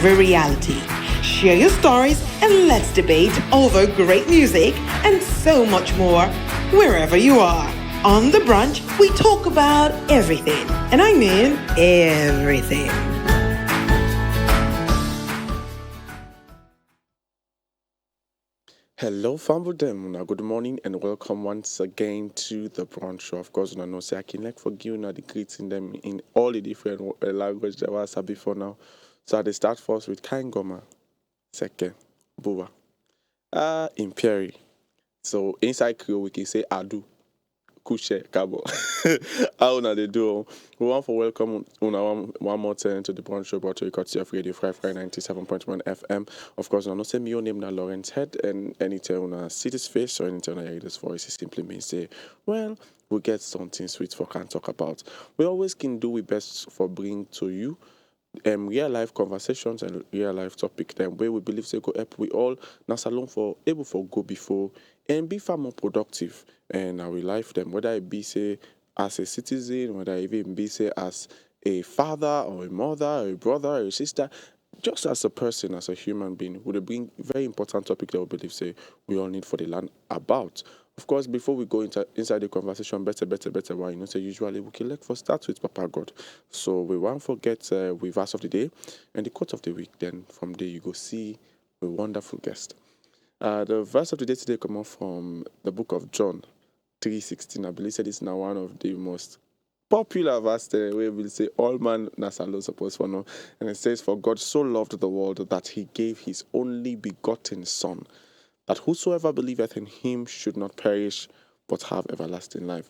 reality. Share your stories and let's debate over great music and so much more wherever you are. On The Brunch, we talk about everything, and I mean everything. Hello, family. Good morning and welcome once again to the Brunch show. Of course, I know say I can like forgive you the greeting them in all the different language that was before now. So I start first with Kaingoma, second Buba, Imperi. So inside Creole we can say Adu. Kushe Kabo. How una they do? We want to welcome una one more time to the Brunch show brought to you courtesy of Radio 97.1 FM. Of course, I know say me your name na Lawrence Hedd, and anytime una see this face or anytime I hear this voice, it simply means say, well, we get something sweet for can talk about. We always can do we best for bring to you real life conversations and real life topic them where we believe say go help we all now salon for able for go before and be far more productive and our life them whether it be say as a citizen, whether it even be say as a father or a mother or a brother or a sister, just as a person, as a human being, would bring very important topic that we believe say we all need for the land about. Of course, before we go inside the conversation, better, why you know, say usually we can like for start with Papa God. So we won't forget with verse of the day and the quote of the week. Then from there you go see a wonderful guest. The verse of the day today come off from the book of John 3:16. I believe that is now one of the most popular verse there where we'll say all man nasalo supposed for no. And it says, for God so loved the world that he gave his only begotten son, that whosoever believeth in him should not perish but have everlasting life.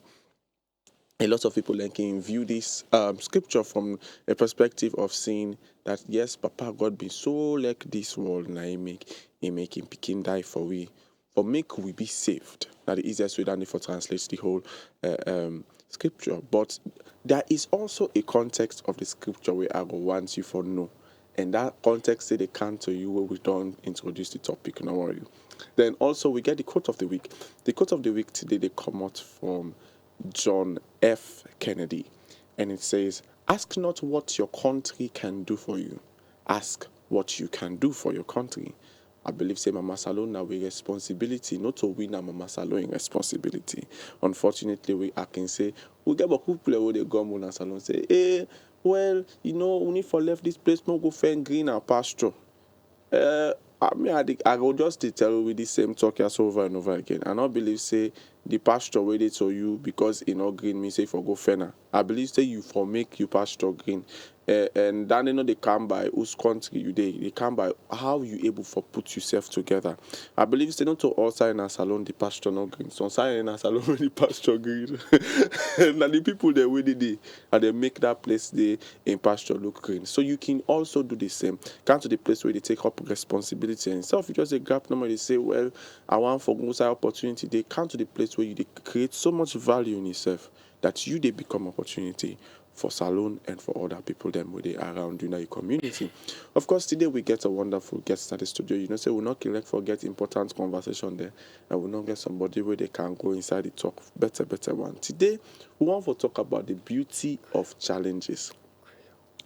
A lot of people can view this scripture from a perspective of seeing that yes, Papa God be so like this world now he make him pick die for we make we be saved. Now the easiest way than for translates the whole scripture. But there is also a context of the scripture where I go want you for know. And that context say they can to you where we don't introduce the topic, no worry. Then also we get the quote of the week. The quote of the week today they come out from John F. Kennedy, and it says, ask not what your country can do for you, ask what you can do for your country. I believe say Mama Salon now we responsibility not to win a Mama Salon responsibility. Unfortunately, I can say we get a couple where they go Mama Salon say, well, you know, we need for left this place, no go find green and pasture. I will just tell you with the same talk as over and over again. I not believe say the pasture waited to you because you know green means say for go fenna. I believe say you for make you pasture green. And then you know they come by whose country you they come by how you able for put yourself together. I believe say not to all sign a salon the pasture no green. Some sign in a salon when the pasture green. And the people they where they and they make that place they in pasture look green. So you can also do the same. Come to the place where they take up responsibility and self. You just a grab number, they say, well, I want for go side opportunity. They come to the place where you they create so much value in yourself that you they become opportunity for salon and for other people them where they are around you in your community. Of course, today we get a wonderful guest at the studio. You know, say we'll not forget important conversation there, and we'll not get somebody where they can go inside the talk better one. Today we want to talk about the beauty of challenges.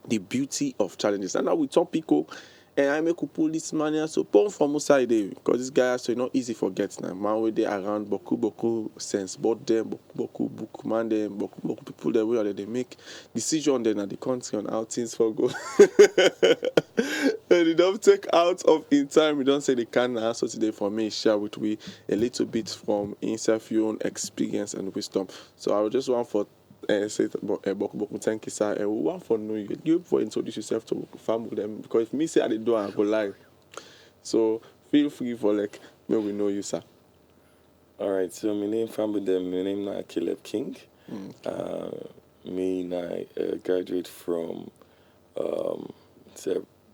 The beauty of challenges. And now we talk people and I make a pull this man here so pon from outside there because this guy so not easy forget now. Man where they around boku sense board them, boku book man them, boku people there where they make decision then at the country on how things for go. And they don't take out of in time. We don't say they can now. So today for me share with we a little bit from himself your own experience and wisdom. So I will just want for say thank you sir. And we want for know you for introduce yourself to family them because if me say I did do I go live. So feel free for like may we know you sir. Alright, so my name family them my name now Caleb King. Me I graduate from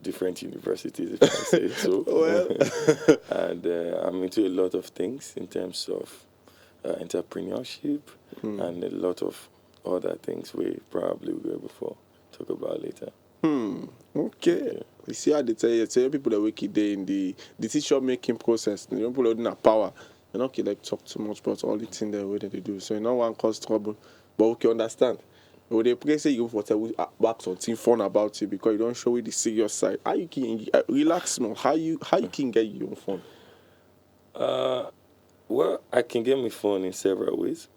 different universities if I say so. Well and I'm into a lot of things in terms of entrepreneurship and a lot of other things we probably will be able to talk about later. Okay. Yeah. You see how they tell people that work there in the decision making process. The people that don't have power. You're not like talk too much about all the things that way that they do. So you know one cause trouble. But we can understand. Or they play say you for tell back something fun about it because you don't show it the serious side. How you can relax more? How you can get your fun? Well, I can get me fun in several ways.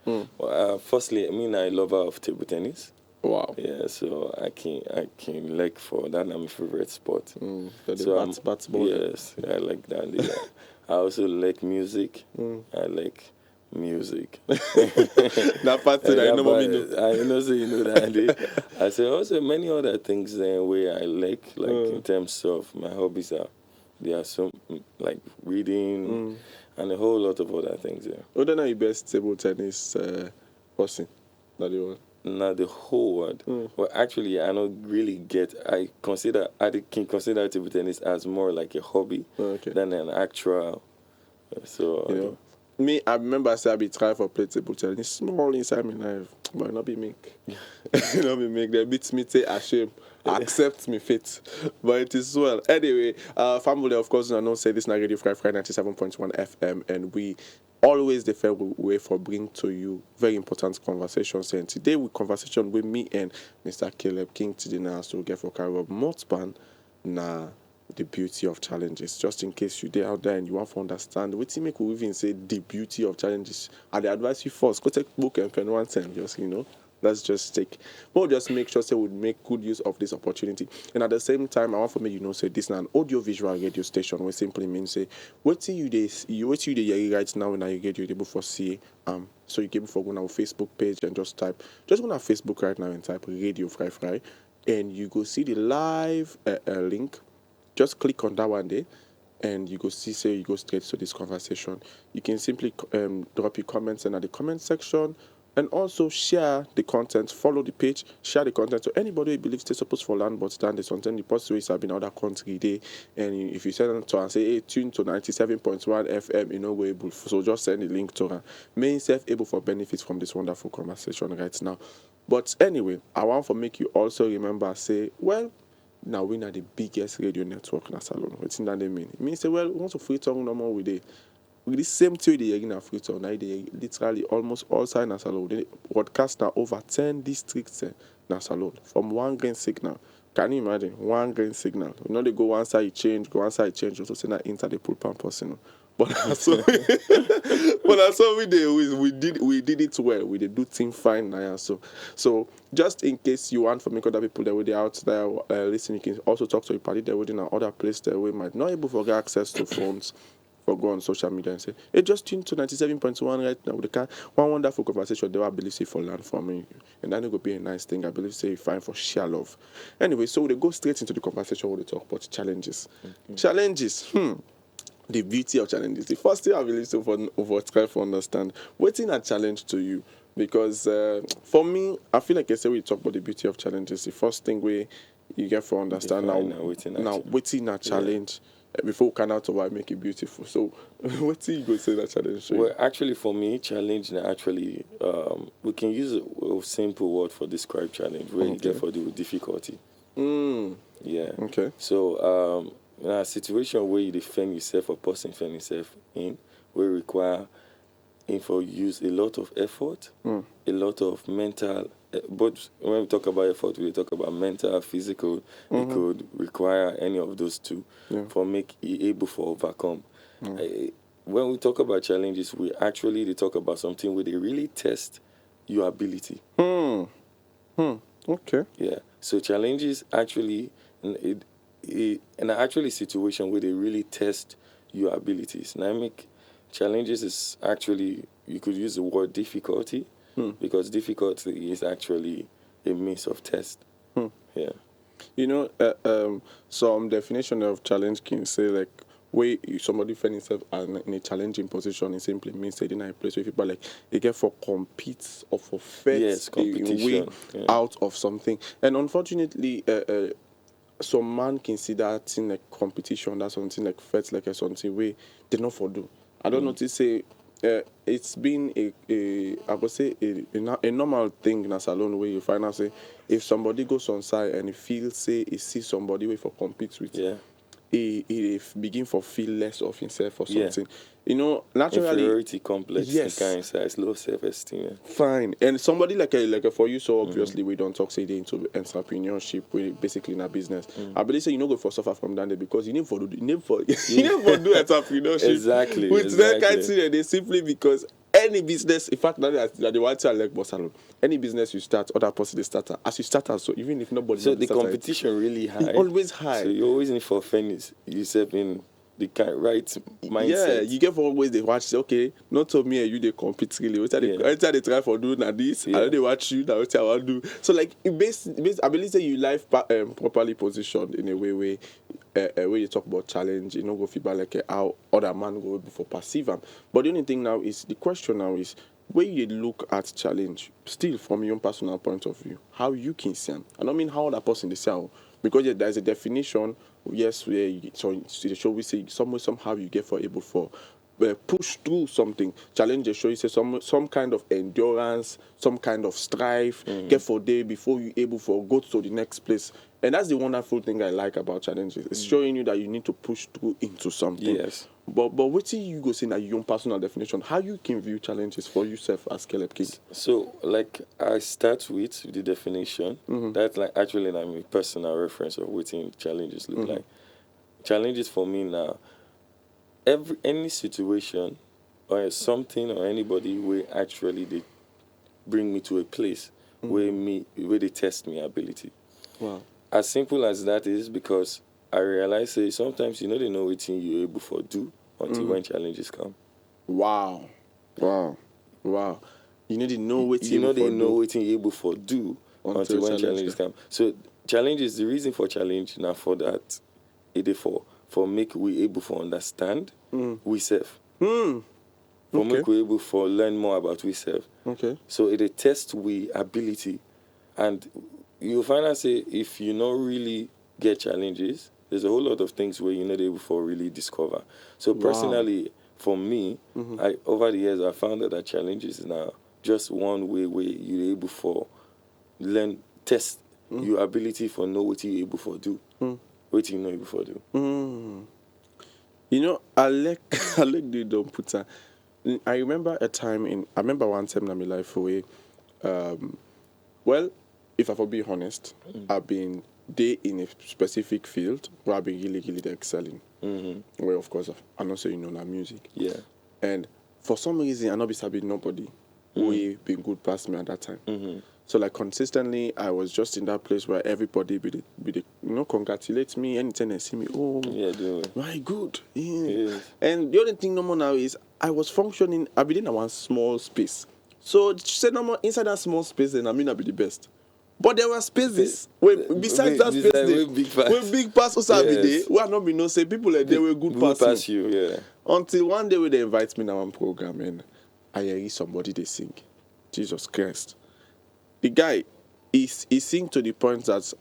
Firstly, I mean, I love of table tennis. Wow. Yeah, so I can like for that. I'm my favorite sport. So So the bats ball. yes, I like that. Yeah. I also like music. I like music. That part that I know mommy know. I know, so you know that. I say also many other things where I like in terms of my hobbies are there are some like reading and a whole lot of other things. Yeah. Who then are your best table tennis person that you want? Not the whole world. Well, actually, I don't really get. Can consider table tennis as more like a hobby than an actual. So You know, me, I remember I be trying for play table tennis small inside my life, but not be make. Not be make. They beat me, say ashamed. Accept me fit, but it is well. Anyway, family, of course, I know say this is Radio Fry 97.1 FM, and we always the fair way for bring to you very important conversations. And today we conversation with me and Mr. Caleb King today now, so we get for Carol Motspan na the beauty of challenges. Just in case you're out there and you want to understand, what you make we even say the beauty of challenges. I advise you first go take book and pen one time, just Let's just take. We'll just make sure say we make good use of this opportunity. And at the same time, I want for me, say this is an audio-visual radio station, which simply means say what you hear right now when you get you able for see so you can for go on our Facebook page and just go on our Facebook right now and type Radio Fry, and you go see the live link. Just click on that one day, and you go see, say you go straight to this conversation. You can simply drop your comments in the comment section, and also share the content, follow the page, share the content to anybody who believes they're supposed for land, but stand the something the possibilities have been other country day. And if you send them to her and say, hey, tune to 97.1 FM, we're able. So just send the link to her. Make yourself able for benefits from this wonderful conversation right now. But anyway, I want to make you also remember, say, well, now we're not the biggest radio network in Salon. What's that they mean? It means, say, well, we want to free tongue no more with it. With the same thing they are in free tongue. Now they literally almost all side in Salon. They broadcast now over 10 districts in Salon from one green signal. Can you imagine? One green signal. They go one side change, also send that into the pool pampas, But that's what we did. We did it well. We did do things fine now. So just in case you want for me, other people that were out there listen, you can also talk to your party there within other place that we might not able to get access to phones. For go on social media and say, hey, just tune to 97.1 right now. One wonderful conversation there, I believe, say for learn from me. And that will be a nice thing. I believe, say, fine for share love. Anyway, so we go straight into the conversation where we talk about challenges. Challenges. The beauty of challenges. The first thing I believe so for try to understand what's in a challenge to you. Because for me, I feel like I say we talk about the beauty of challenges. The first thing you get to understand what's in a challenge. Before we can out of why make it beautiful. So, what do you go say that challenge? Well, actually, for me, challenge actually we can use a simple word for describe challenge where you get for the difficulty. Yeah. Okay. So, in a situation where you defend yourself or person defend yourself in, will require for use a lot of effort, a lot of mental. But when we talk about effort, we talk about mental, physical. It could require any of those two for make you able to overcome. When we talk about challenges, we actually talk about something where they really test your ability. Okay. Yeah. So challenges actually, in actually situation where they really test your abilities. Now, challenges is actually, you could use the word difficulty. Because difficulty is actually a means of test. Yeah. Some definition of challenge can say like where somebody find himself in a challenging position, it simply means they're in a place where people like they get for compete or for fight a way out of something. And unfortunately, some man consider thing like competition, that's something like fight like something way they not for do. I don't know to say. It's been I would say a normal thing in a salon where you find out say if somebody goes on site and he feels say he sees somebody where for compete with, he begin for feel less of himself or Yeah. something. You know, naturally. Inferiority complex, Yes. the kind inside, low self-esteem. Yeah. Fine. And somebody like a for you, so obviously we don't talk say they into entrepreneurship, we basically in a business. I believe say you know go for suffer from that because you need for do you need for do entrepreneurship Exactly, with that kind of exactly. thing. They simply because any business, in fact, that the one thing I like boss alone. Any business you start, other person they start as you start as so even if nobody So knows the start it, competition really high. always high. So you always need for finish yourself in the right mindset. Yeah, you get for always they watch. Say, okay, not to me and you they compete really. Every time they try for doing that this, Yeah. I know they watch you. Now what I want to do. So like it I believe that you life properly positioned in a way where you talk about challenge. You know, go feedback like how other man go before perceive them. But the only thing now is the question now is where you look at challenge still from your own personal point of view, how you can see them. I don't mean how that person they say. Because yeah, there's a definition, yes, where shall we say somehow you get for able for push through something. Challenge the show you say some kind of endurance, some kind of strife, get for day before you able for go to the next place. And that's the wonderful thing I like about challenges. It's showing you that you need to push through into something. Yes. But what do you go say that your own personal definition? How you can view challenges for yourself as Caleb King? So, like, I start with the definition. That's like actually like my personal reference of what challenges look like. Challenges for me now, any situation or something or anybody will actually they bring me to a place where they test my ability. Wow. As simple as that is, because I realize say sometimes they know what you're able to do until when challenges come. Wow. You need to know what They know what you're able to do until when challenges come. So challenge is the reason for challenge. Now for that, it is for make we able to understand we self. For make we able to learn more about we self. Okay. So it test we ability, and you find out say if you not really get challenges, there's a whole lot of things where you're not able to really discover. So personally, for me, I over the years I found that challenges is now just one way where you're able to learn, test your ability for know what you're able to do, what you know able to do. You know, I like the don't put that. I remember one time in my life where, well, if I for be honest, I've been there in a specific field where I've been really, really excelling. Where of course I know say that music. Yeah. And for some reason I not be sabi nobody who been good past me at that time. So like consistently I was just in that place where everybody be the congratulate me anytime they see me. Oh Yeah, do it. my good. Yeah. Yes. And the other thing no more now is I was functioning I be in one small space. So say no more inside that small space then I mean I be the best. But there were spaces where besides that space where big pass also be there Yes. where I not be no say people like they were good past me. you, yeah. Until one day when they invite me now on program and I hear somebody they sing. Jesus Christ. The guy he sing to the point that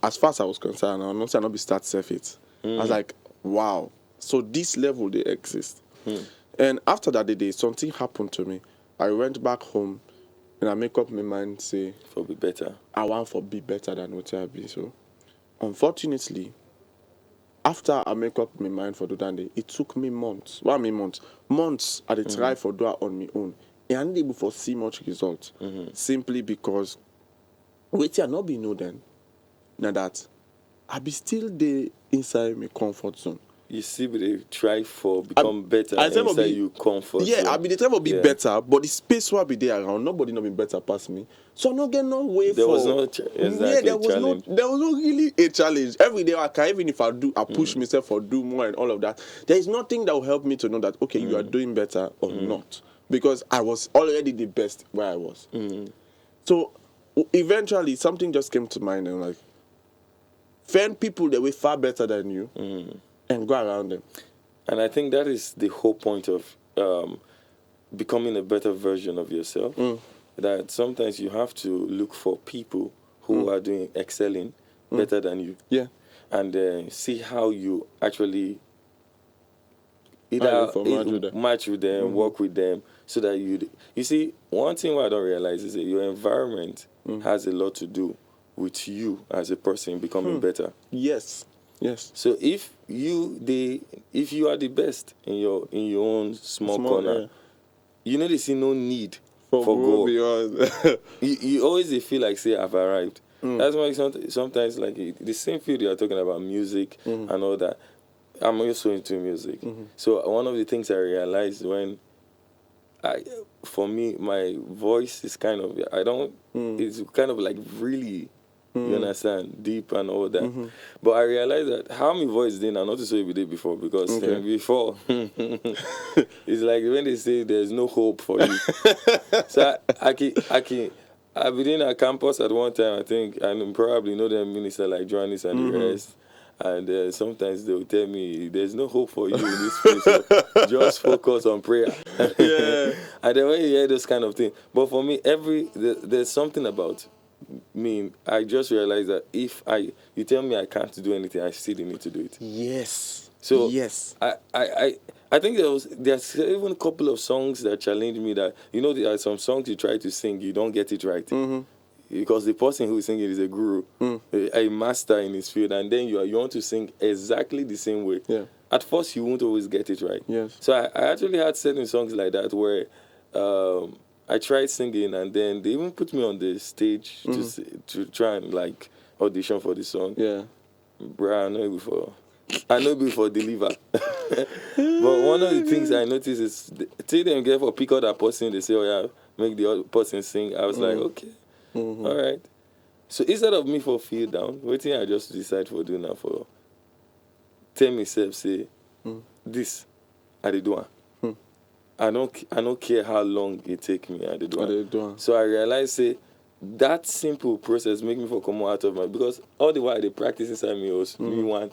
as far as I was concerned, I'm not saying not be start surface. I was like, wow. So this level they exist. And after that day, something happened to me. I went back home and I make up my mind say For be better. I want for be better than what I be. So unfortunately, after I make up my mind for do that day, it took me months. What I mean months? Months I did try for do it on my own. And I didn't able to see much results. Simply because wait I not be know then. Now that I be still there inside my comfort zone. You see, but they try for become better I try for inside be- you comfort. Yeah, zone. I be the try to be Yeah. better, but the space will be there around. Nobody not be better past me. So I not get no way There for. was no exactly there was challenge. no. There was no really a challenge. Every day I can, even if I push myself for do more and all of that. There is nothing that will help me to know that okay, you are doing better or not, because I was already the best where I was. So eventually something just came to mind and I'm like, find people that were far better than you and go around them. And I think that is the whole point of becoming a better version of yourself. That sometimes you have to look for people who are doing excelling better than you. Yeah. And see how you actually How you match with them, work with them, so that you see, one thing what I don't realize is that your environment has a lot to do with you as a person becoming better. Yes. Yes. So if you are the best in your own small corner, yeah. you know they see no need For for go God. beyond. You always they feel like say I've arrived. That's why sometimes like the same field you are talking about, music and all that. I'm also into music. So one of the things I realized when for me my voice is kind of it's kind of like really you understand deep and all that. But I realized that how my voice did I not so every day before because before it's like when they say there's no hope for you. So I've been in a campus at one time, I think, and probably know them minister like Johannes and the rest. And sometimes they'll tell me, there's no hope for you in this place, so just focus on prayer. Yeah. And then when you hear those kind of things. But for me, there's something about me. I just realized that if you tell me I can't do anything, I still need to do it. Yes. So yes. I think there's even a couple of songs that challenged me that, there are some songs you try to sing, you don't get it right. Because the person who is singing is a guru, a master in his field, and then you want to sing exactly the same way. Yeah. At first, you won't always get it right. Yes. So I actually had certain songs like that where I tried singing, and then they even put me on the stage to try and like audition for the song. Yeah. Bruh, I know before deliver. But one of the things I noticed is till them get for pick out that person, they say, oh yeah, make the other person sing. I was like, okay, all right. So instead of me for feel down, waiting I just decide for do now for tell myself say this I did do. I don't care how long it take me I did do. So I realized say that simple process make me for come out of my because all the while they practice inside me was me one.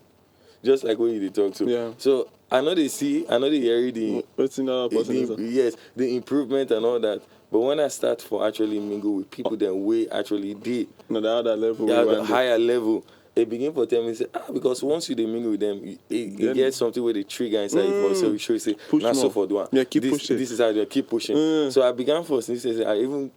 Just like what you did talk to. Yeah. So I know they hear the the improvement and all that. But when I start for actually mingle with people then we actually did No, the other level. The higher level, they begin for tell me say, because once you they mingle with them, you get something where they trigger inside you. So we should say, not so for doing. Yeah, keep pushing. This is how they keep pushing. So I began for since I even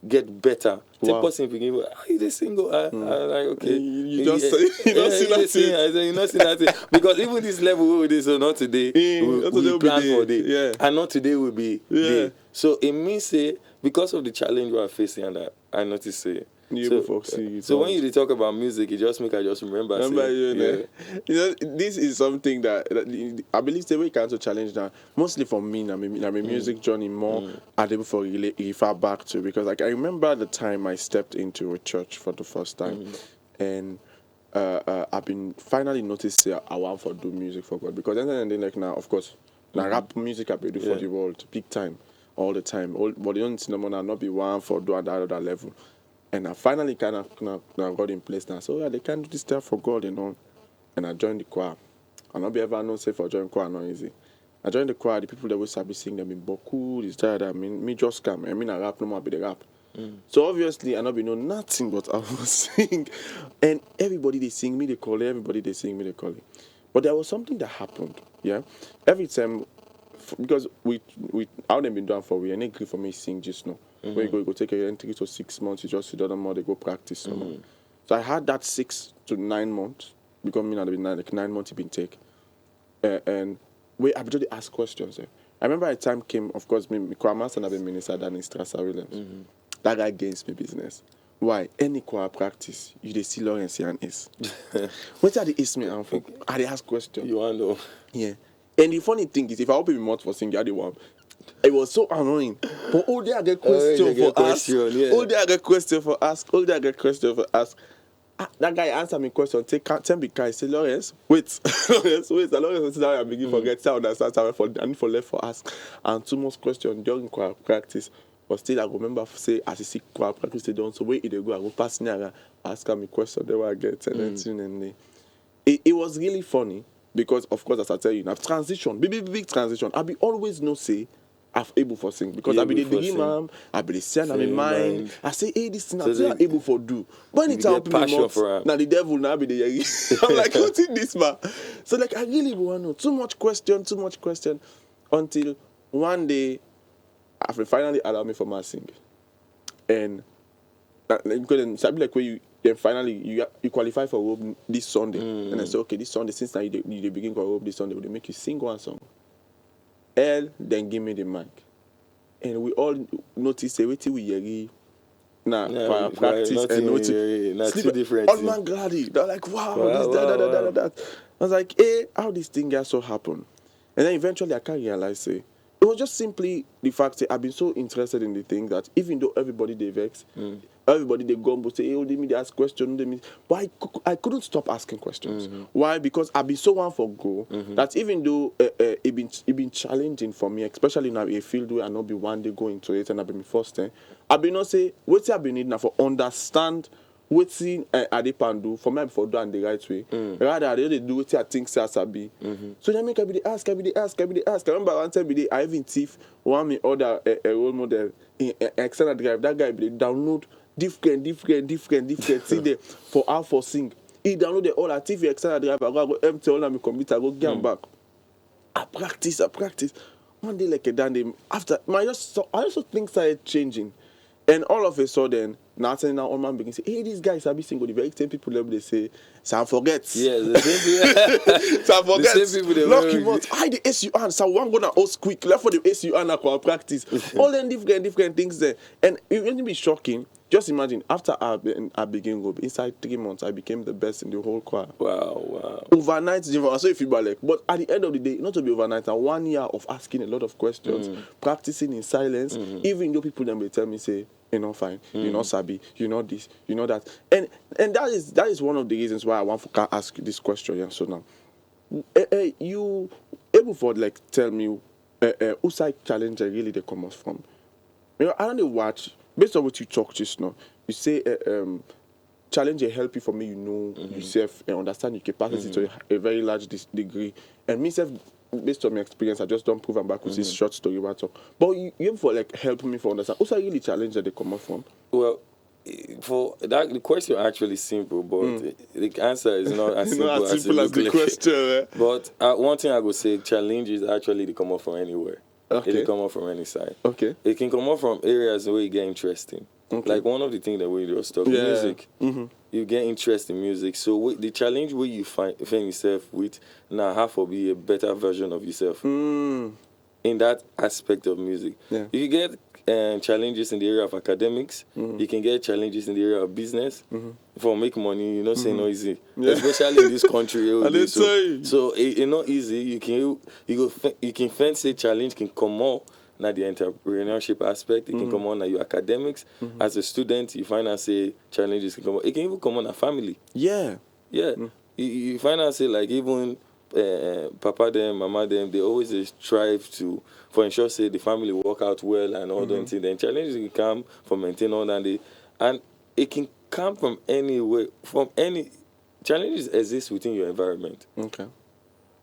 get better. Wow. Person begin, you the single? I like okay. You just say you don't see that thing. I say you not see that thing because even this level with this, so not today. We plan for day, and not today will be day. So it means say because of the challenge we are facing, and I notice say. So when you talk about music, it just make I just remember. This is something that I believe the way you can to challenge that. Mostly for me, my music journey more able for really refer back to because like I remember the time I stepped into a church for the first time, and I've been finally noticed I want to do music for God because then like now of course now rap music I be do for the world big time all the time. But the only thing not be one for do at that other level. And I finally kind of got in place now. So they can't do this stuff for God, And I joined the choir. I'll not be ever known say for joining choir not easy. I joined the choir, the people that will start sing them in Boku, this that I mean me just come. I mean I rap no more be the rap. So obviously I not be know nothing but I will sing. And everybody they sing me they call it, everybody they sing me they call it. But there was something that happened, yeah. Every time because we how they been done for we and agree for me sing just now. Where you go take a 3 to 6 months, you just sit down more, they go practice. So I had that 6 to 9 months, because me now like 9 months it been take. And we actually ask questions. I remember a time came, of course, me choir master and I've been minister than in Strasser Williams. That guy against me business. Why? Any choir practice, you they see Lawrence and Ace. What are the Ace me and for? I they ask questions. You want to know? Yeah. And the funny thing is, if I open my mouth for singing, I the one. It was so annoying. But all day I get question for ask. All day I get question for ask. All day I get question for ask. That guy answer me question. Tell me, guy, say Lawrence, wait. Lawrence, wait. Lawrence, I begin forget. I understand. I need for left for ask. And two more questions during choir practice. But still, I remember say as you see choir practice they done. So where they go, I go pass near ask me question. They were get and it was really funny because of course as I tell you, now transition, big transition. I be always no say. I'm able for sing because I be the dream, I be the sound in my mind. I say, hey, this thing I'm able for do. When it's out me mouth, now the devil now be the I'm like, what's in this man? So like I really want to know too much question until one day I finally allow me for my sing. And because then like where you then finally you qualify for Robe this Sunday. And I say, okay, this Sunday, since now you begin for Robe this Sunday, they make you sing one song. Then give me the mic. And we all notice everything we hear. Nah, practice and notice. Two different all man glad. They're like, wow, this, that. I was like, hey, how this thing got so happen? And then eventually I can't realize, it was just simply the fact that I've been so interested in the thing that even though everybody they vex, everybody they go and say, hey, they ask questions, but I couldn't stop asking questions. Why? Because I've been so one for go that even though it been challenging for me, especially now in a field where I not be one day going to it and I've been first time, I've been not say what I've been needing now for understand wetin I dey pan do for me before do and the right way. Rather they do what I think say sabi. So they make I be dey ask. I remember one time I even thief one me order a role model in external drive. That guy be dey download different see there for how for sing. He download all that TV external drive. I go empty all of my computer, go get back. I practice. One day like a dandy after I also things started changing. And all of a sudden, now all man begin to say, hey, these guys are be single. The very same people level they say, Sam forgets. Yeah, the same people. Sam forgets. The same people they lock him out. I the SUN. So one gonna host quick. Left for the SUN for practice. All them different things there. And it really be shocking. Just imagine, after I began go, inside 3 months, I became the best in the whole choir. Wow. Overnight, so if you like, but at the end of the day, not to be overnight, 1 year of asking a lot of questions, practicing in silence, even though people then will tell me, say, you're not fine, you're not sabi, you're not this, you're not that. And that is one of the reasons why I want to ask you this question. Yeah, so now, you able for like tell me whose side challenge really they come us from? You know, I don't watch. Based on what you talk just now, you say challenge a help you for me, you know yourself and understand your capacity to a very large degree. And myself, based on my experience, I just don't prove I'm back with this short story about talk. But you for like helping me for understand. Also, really challenge that they come up from. Well, for that, the question is actually simple, but the answer is not as simple, as the question. But one thing I would say, challenge is actually they come up from anywhere. Okay. It can come up from any side. Okay. It can come up from areas where you get interesting. Okay. Like one of the things that we just talk music. You get interest in music. So the challenge where you find yourself with now have to be a better version of yourself in that aspect of music. Yeah. You can get challenges in the area of academics. You can get challenges in the area of business. For make money, you know, say no easy. Yeah. Especially in this country. So it's not easy. You can fancy challenge can come out. Now the entrepreneurship aspect, it can come on your academics. As a student, you find out say challenges can come on. It can even come on a family. Yeah. You find out say like even papa them, mama them, they always strive for ensure say the family work out well and all that things. Then challenges can come from maintain all that and it can come from anywhere, from any challenges exist within your environment. Okay.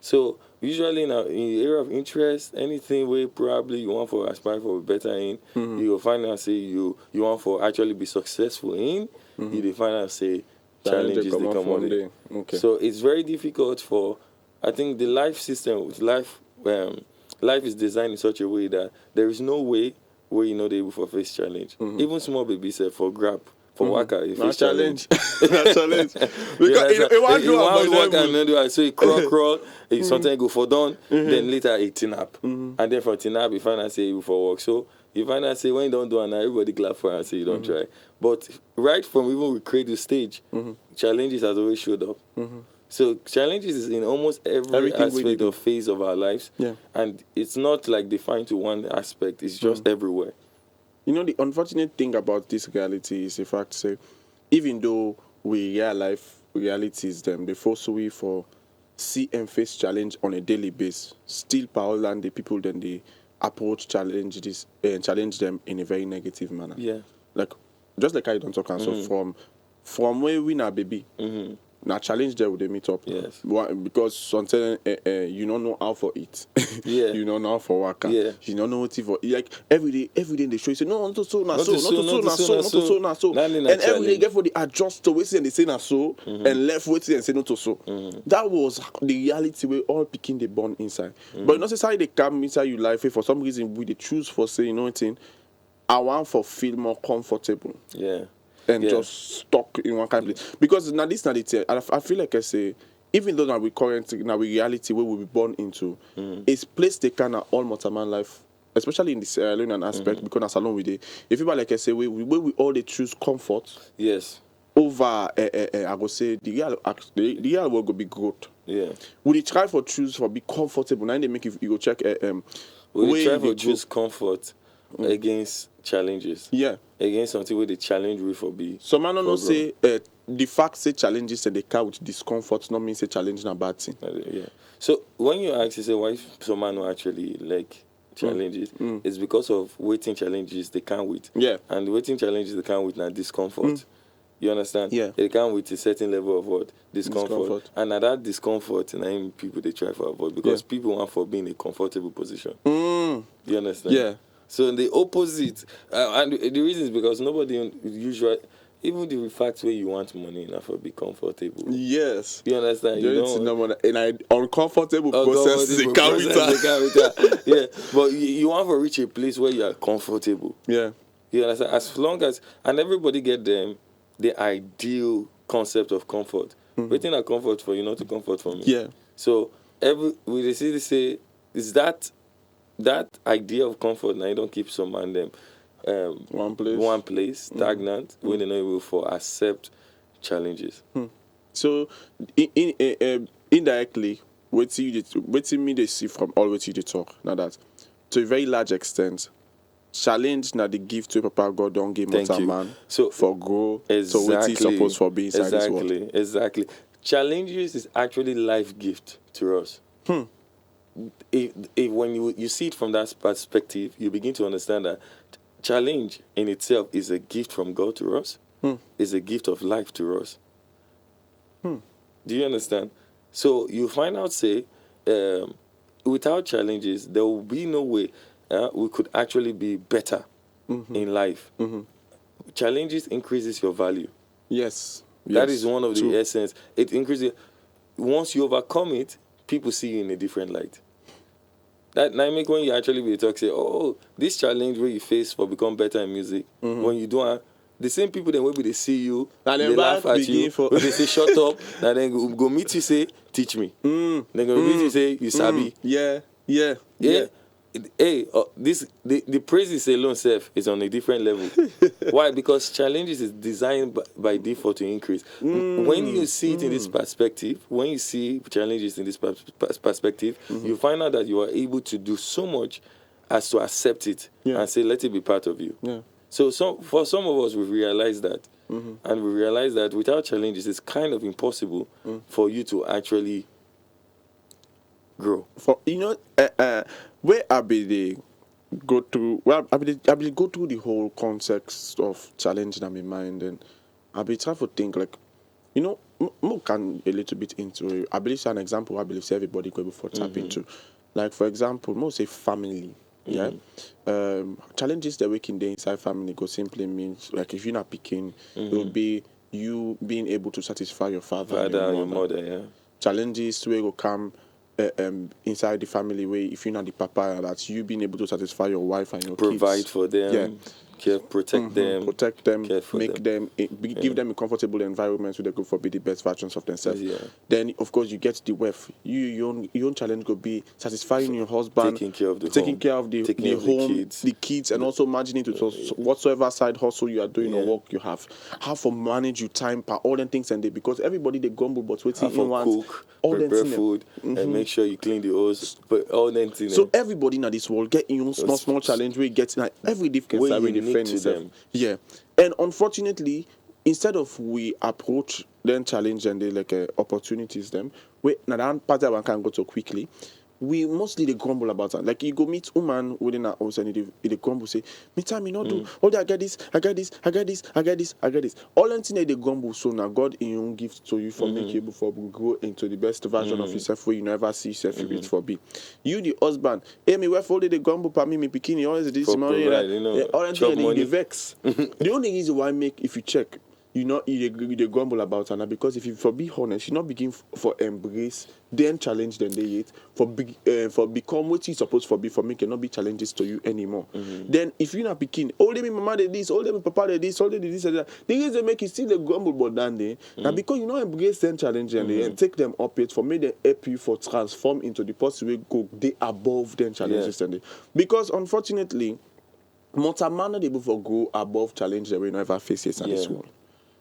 So usually in the area of interest, anything where probably you want for aspire for better in, you will find out say you want for actually be successful in, you will find out say challenges they come on there. Okay. So it's very difficult for, I think the life system, life is designed in such a way that there is no way where you know they will for face challenge. Even small babies for grab. For waka, if it's challenge. Not challenge. Because it won't do waka and then do I say crawl. Sometimes go for done, then later it tin up. And then from tin up, you find out say you for work. So you find out say when you don't do it, everybody clap for and say you don't try. But right from even we create the stage, challenges has always showed up. So challenges is in almost every aspect or phase of our lives. Yeah. And it's not like defined to one aspect, it's just everywhere. You know, the unfortunate thing about this reality is the fact, say, even though we real life realities them, they force we for see and face challenge on a daily basis. Still, power and the people then they approach challenges and challenge them in a very negative manner. Yeah. Like just like I don't talk. So from where we now baby. Now challenge there with the meet up. Yes. Because sometimes you don't know how for it. Yeah. You don't know how for work. Yeah. You don't know what for like every day they show you say no, not so. And every day get for the adjust to wait and they say na so and left waiting and say not to so. That was the reality where all picking the bond inside. But not necessarily they come inside your life for some reason we they choose for say you know thing. I want for feel more comfortable. Yeah. and just stuck in one kind of place. Because now this not it. I feel like I say, even though now we currently now we reality where we be born into, it's place they can all man life. Especially in this learning aspect, because as alone with it, if people like I say, we all they choose comfort. Yes. Over, I would say the real work will be growth. Yeah. We try for choose for be comfortable. Now they make you go check. We try for choose comfort against challenges. Yeah. Against something where the challenge will for be. Some man don't say the fact say challenges and they come with discomfort not mean say challenge na bad thing. Yeah. So when you ask, you say why some man don't actually like challenges, it's because of waiting challenges they can't wait. Yeah. And waiting challenges they can't wait now discomfort. You understand? Yeah. They come with a certain level of what? Discomfort. And at that discomfort, and people they try for avoid because people want for being in a comfortable position. You understand? Yeah. So the opposite, and the reason is because nobody usually, even the fact where you want money enough for be comfortable. Yes. You understand? You don't. In an uncomfortable process, they carry that. Yeah. But you want to reach a place where you are comfortable. Yeah. You understand? As long as, and everybody get them. The ideal concept of comfort. Waiting at comfort for you, not to comfort for me. Yeah. So we say is that idea of comfort now you don't keep some man them one place stagnant when they not able for accept challenges. So indirectly, waiting me they see from all what you talk now that to a very large extent. Challenge now the gift to Papa God don't give a man so for grow. Exactly, so what is supposed for being inside this world. Exactly. Challenges is actually life gift to us. If when you see it from that perspective, you begin to understand that challenge in itself is a gift from God to us. Is a gift of life to us. Do you understand? So you find out say without challenges there will be no way we could actually be better in life. Challenges increases your value. Yes. That is one of the essence. It increases. Once you overcome it, people see you in a different light. That now make when you actually be talk say, oh, this challenge where you face for become better in music. When you do the same people then maybe they see you, and they laugh at you, when they say shut up, and then go meet you say teach me. Then go meet you say you sabi. Yeah. Hey, the praises alone self is on a different level. Why? Because challenges is designed by default to increase. When you see it in this perspective, when you see challenges in this perspective, you find out that you are able to do so much as to accept it and say, let it be part of you. Yeah. So for some of us, we've realized that. And we realize that without challenges, it's kind of impossible for you to actually grow. For where I be they go through I be go through the whole context of challenge in my mind, and I be trying to think like more can a little bit into it. I believe an example I believe everybody go before tap into. Like for example, more say family. Yeah. Challenges that working day inside family go simply means like if you're not picking, it will be you being able to satisfy your father and your mother, yeah. Challenges where will come inside the family where if you're not the papa, that's you being able to satisfy your wife and your provide kids. for them, protect them, make them give them a comfortable environment so they could be the best versions of themselves. Then of course you get the wife. Your own challenge could be satisfying your husband, taking care of the home, the kids, and also managing to whatsoever side hustle you are doing or work you have. How to manage your time, all them things and they because everybody they grumble but waiting in one cook, prepare food, and make sure you clean the house, but all them things. So everybody in this world get your own small challenge where you get like every different side where defend yourself. Yeah. And unfortunately, instead of we approach then challenge and they like opportunities them, we now that part that one can go so quickly. We mostly they grumble about that. Like you go meet a man within our house and they grumble say, me time me not do. Oh, I get this. All the things they grumble. So now God in your own gift to you for make you before we grow into the best version of yourself where you never see yourself it for be. You the husband, hey me wife all they grumble for me bikini always this money. All the things they vex. The only reason why if you check. you they grumble about her now, because if you for be honest, you not begin for embrace then challenge them they yet for become what you supposed for be for me cannot be challenges to you anymore. Then if you not begin all them mama did this, all them papa did this, all them did this and that, the reason they make you still the grumble but then they now because you not embrace them challenge and take them up it for me they help you for transform into the person way go they above them challenges and they, because unfortunately multi-man able for go above challenge that we never face in this world.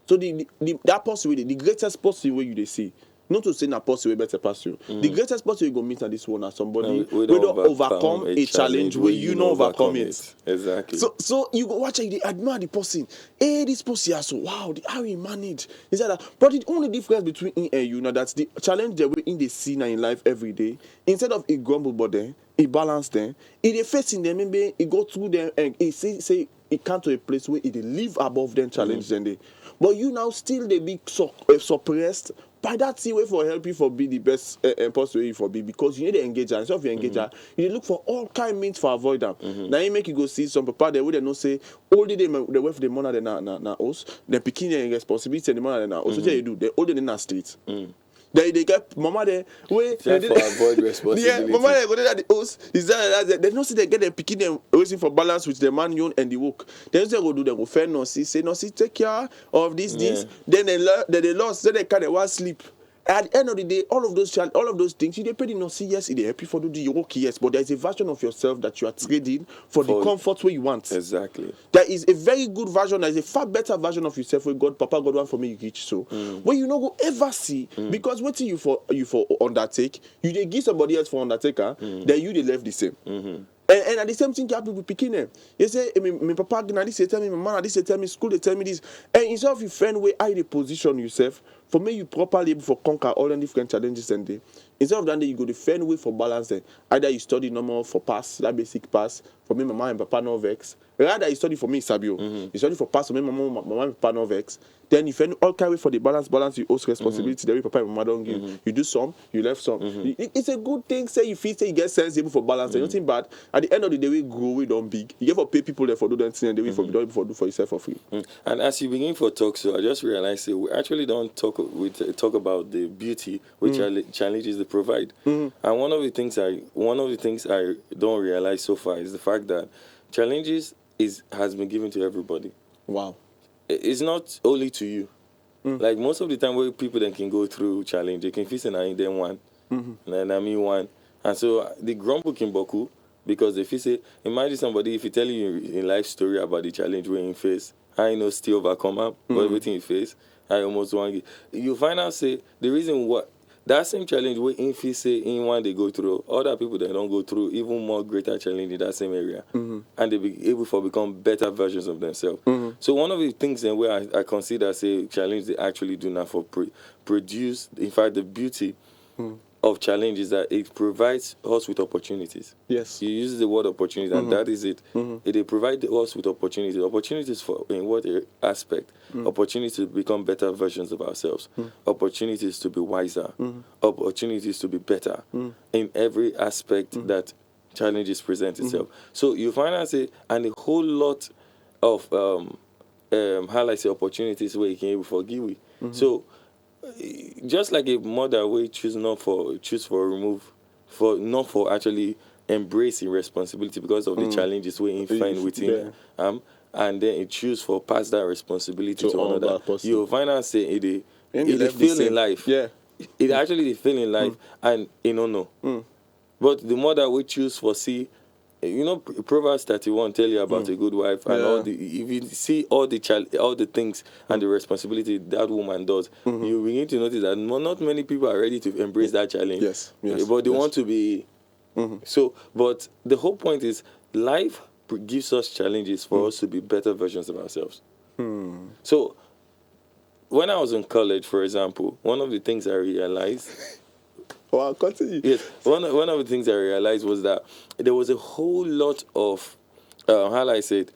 So that possibility, the greatest possibility you they see, not to say that possibility better pass you. The greatest possibility you go meet on this one as somebody we don't overcome a challenge where you not overcome it. Exactly. So you go watch it, they admire the person. Hey, this person is so wow, how he manage. Is that? But the only difference between him and you now that's the challenge that we in the scene in life every day. Instead of a grumble but then he balance them, he facing them, maybe he go through them and he say he come to a place where he live above them challenge them they. But you now still they be suppressed by that thing way for help you for be the best possible way for be, because you need to engage her. Instead of you engage her, you look for all kind means for avoid them. Now you make you go see some people they would not say all the day the way for the money na us, then picking their responsibility and the money na us. So they do they all the in the streets. They get mama there wait for avoid responsibility. Yeah, mama there go there at the host. Is that they don't see they get them picking them waiting for balance with the man you and the work. Then they go do them go fair no see take care of this. Then they lost, then they can't want sleep. At the end of the day, all of those things, you depend on see yes, it happy for do the work, yes, but there is a version of yourself that you are trading for the comfort where you want. Exactly. There is a very good version, there is a far better version of yourself where Papa God want for me you reach so. Where you not go ever see, because waiting you for undertake, you they give somebody else for undertaker, then you they left the same. And at the same thing, you have people picking them. You say, my papa, this they tell me, my mama, this they tell me, school they tell me this. And instead of you find where I they position yourself, for me you properly able for conquer all the different challenges and they. Instead of that, you go to find way for balance. Either you study normal for pass, that basic pass. For me, my mama and papa no vex. Rather, you study for me, Sabio. You study for pass for me, my mama and papa no vex. Then you find all carry for the balance you also responsibility. Then papa and mama don't give. You do some, you left some. It's a good thing. Say you feel say you get sensible for balance. There's nothing bad. At the end of the day, we grow, we don't big. You get for pay people there for do that thing, and they for do for yourself for free. And as you begin for talk, so I just realized we actually don't talk about the beauty which challenges they provide. And one of the things I don't realize so far is the fact that challenges has been given to everybody. Wow. It's not only to you. Like most of the time where people then can go through challenge, they can feel and then one. And I mean one. And so the grumble can boku because if you say, imagine somebody if he tell you in life story about the challenge where you face, I know still overcome up, but everything you face, I almost want you find out say the reason what that same challenge where if you say in one they go through, other people that don't go through even more greater challenge in that same area, and they be able to become better versions of themselves. So one of the things then where I consider say challenge they actually do now for produce, in fact the beauty of challenge is that it provides us with opportunities. Yes. You use the word opportunity, and that is it. It provides us with opportunities. Opportunities for in what aspect? Opportunities to become better versions of ourselves. Opportunities to be wiser. Opportunities to be better in every aspect that challenges present itself. So you find out say, and a whole lot of how I say opportunities where you can able forgive. So just like a mother will choose not for actually embracing responsibility because of the challenges we find within and then it choose for pass that responsibility to another. You'll find out say it feel in life. Yeah. It actually feel in life and no. But the mother will choose for Proverbs 31 tell you about a good wife and all the if you see all the things and the responsibility that woman does, you begin to notice that not many people are ready to embrace that challenge. Yes. But they want to be so. But the whole point is life gives us challenges for us to be better versions of ourselves. So when I was in college, for example, one of the things I realized. Well, continue. Yes, one of the things I realized was that there was a whole lot of, how I said,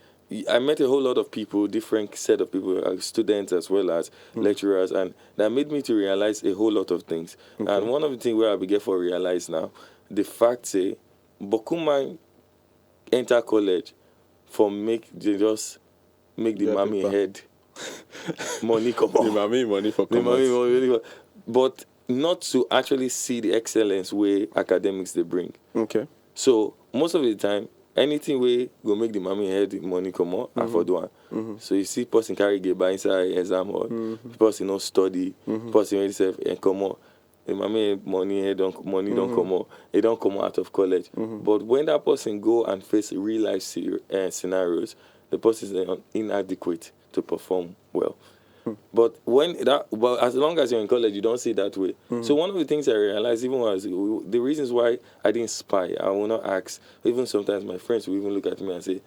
I met a whole lot of people, different set of people, students as well as lecturers, and that made me to realize a whole lot of things. And one of the things where I began to realize now, the fact say, Bokuma enter college for they just make the mommy head money come The on. mommy money for The money, commerce. money, but not to actually see the excellence where academics they bring. Okay. So most of the time, anything we go make the mommy head the money come out, I for do one. So you see person carry get by inside exam hall, person not study, person himself and come out. The mommy money don't come out. It don't come out of college. But when that person go and face real life scenarios, the person is inadequate to perform well. But as long as you're in college, you don't see it that way. So one of the things I realized, even was the reasons why I didn't spy, I will not ask. Even sometimes my friends will even look at me and say,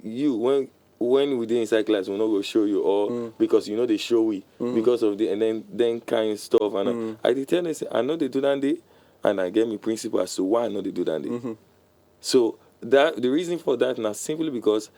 "You when we did inside class, we're not gonna show you all because you know they show we because of the and then kind of stuff." And I did tell them, say, I know they do that day, and I get me principle as to why I know they do that day. So that the reason for that now simply because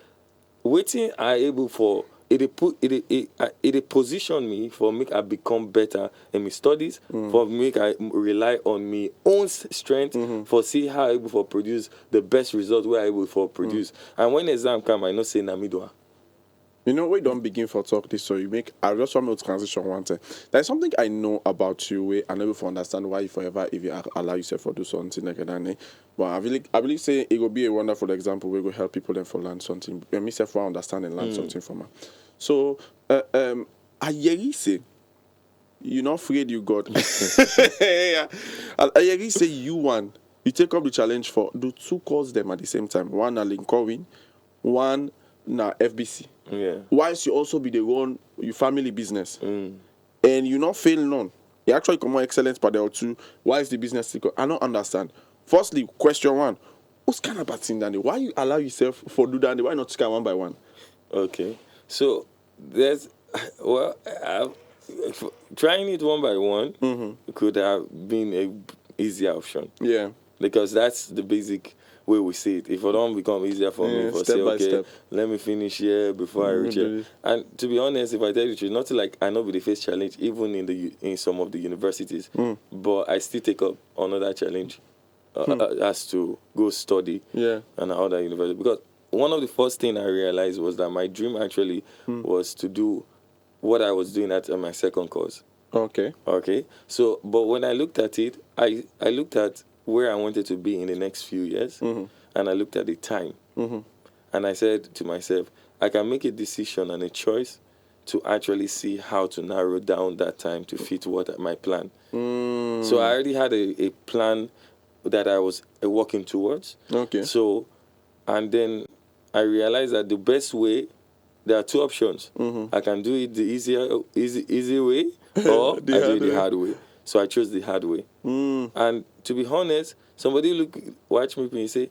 waiting I able for it position me for make I become better in my studies, for make I rely on me own strength, for see how I able for produce the best result where I able for produce. And when exam come, I know say na me do am. You know, we don't begin for talk this, so you make. I just want to transition one thing. There's something I know about you where I never for understand why you forever if you allow yourself to do something like that. But I believe say it will be a wonderful example where we help people then for learn something. And myself for understand and learn something from her. So, I say, you're not afraid you got. Yeah. I say you won. You take up the challenge for do 2 calls them at the same time. One na Lincoln, one na FBC. Yeah. Whilst you also be the one your family business. And you not fail none. You actually come more excellence per there or two. Why is the business? I don't understand. Firstly, question 1. What's kind of bad thing, Danny? Why you allow yourself for do that? Why not scan one by one? Okay. So there's trying it one by one could have been a easier option. Yeah. Because that's the basic way we see it. If it don't become easier for me, for step say, by okay, step. let me finish here before I reach here. And to be honest, if I tell you the truth, not like I know with the face challenge, even in some of the universities, but I still take up another challenge as to go study Yeah. and other university. Because one of the first thing I realized was that my dream actually was to do what I was doing at my second course. Okay. Okay. So, but when I looked at it, I looked at where I wanted to be in the next few years, and I looked at the time, and I said to myself, I can make a decision and a choice to actually see how to narrow down that time to fit what my plan. So I already had a plan that I was working towards. Okay. So, and then I realized that the best way, there are 2 options. I can do it the easy way, or I do it the hard way. So I chose the hard way. And to be honest, somebody watch me and say,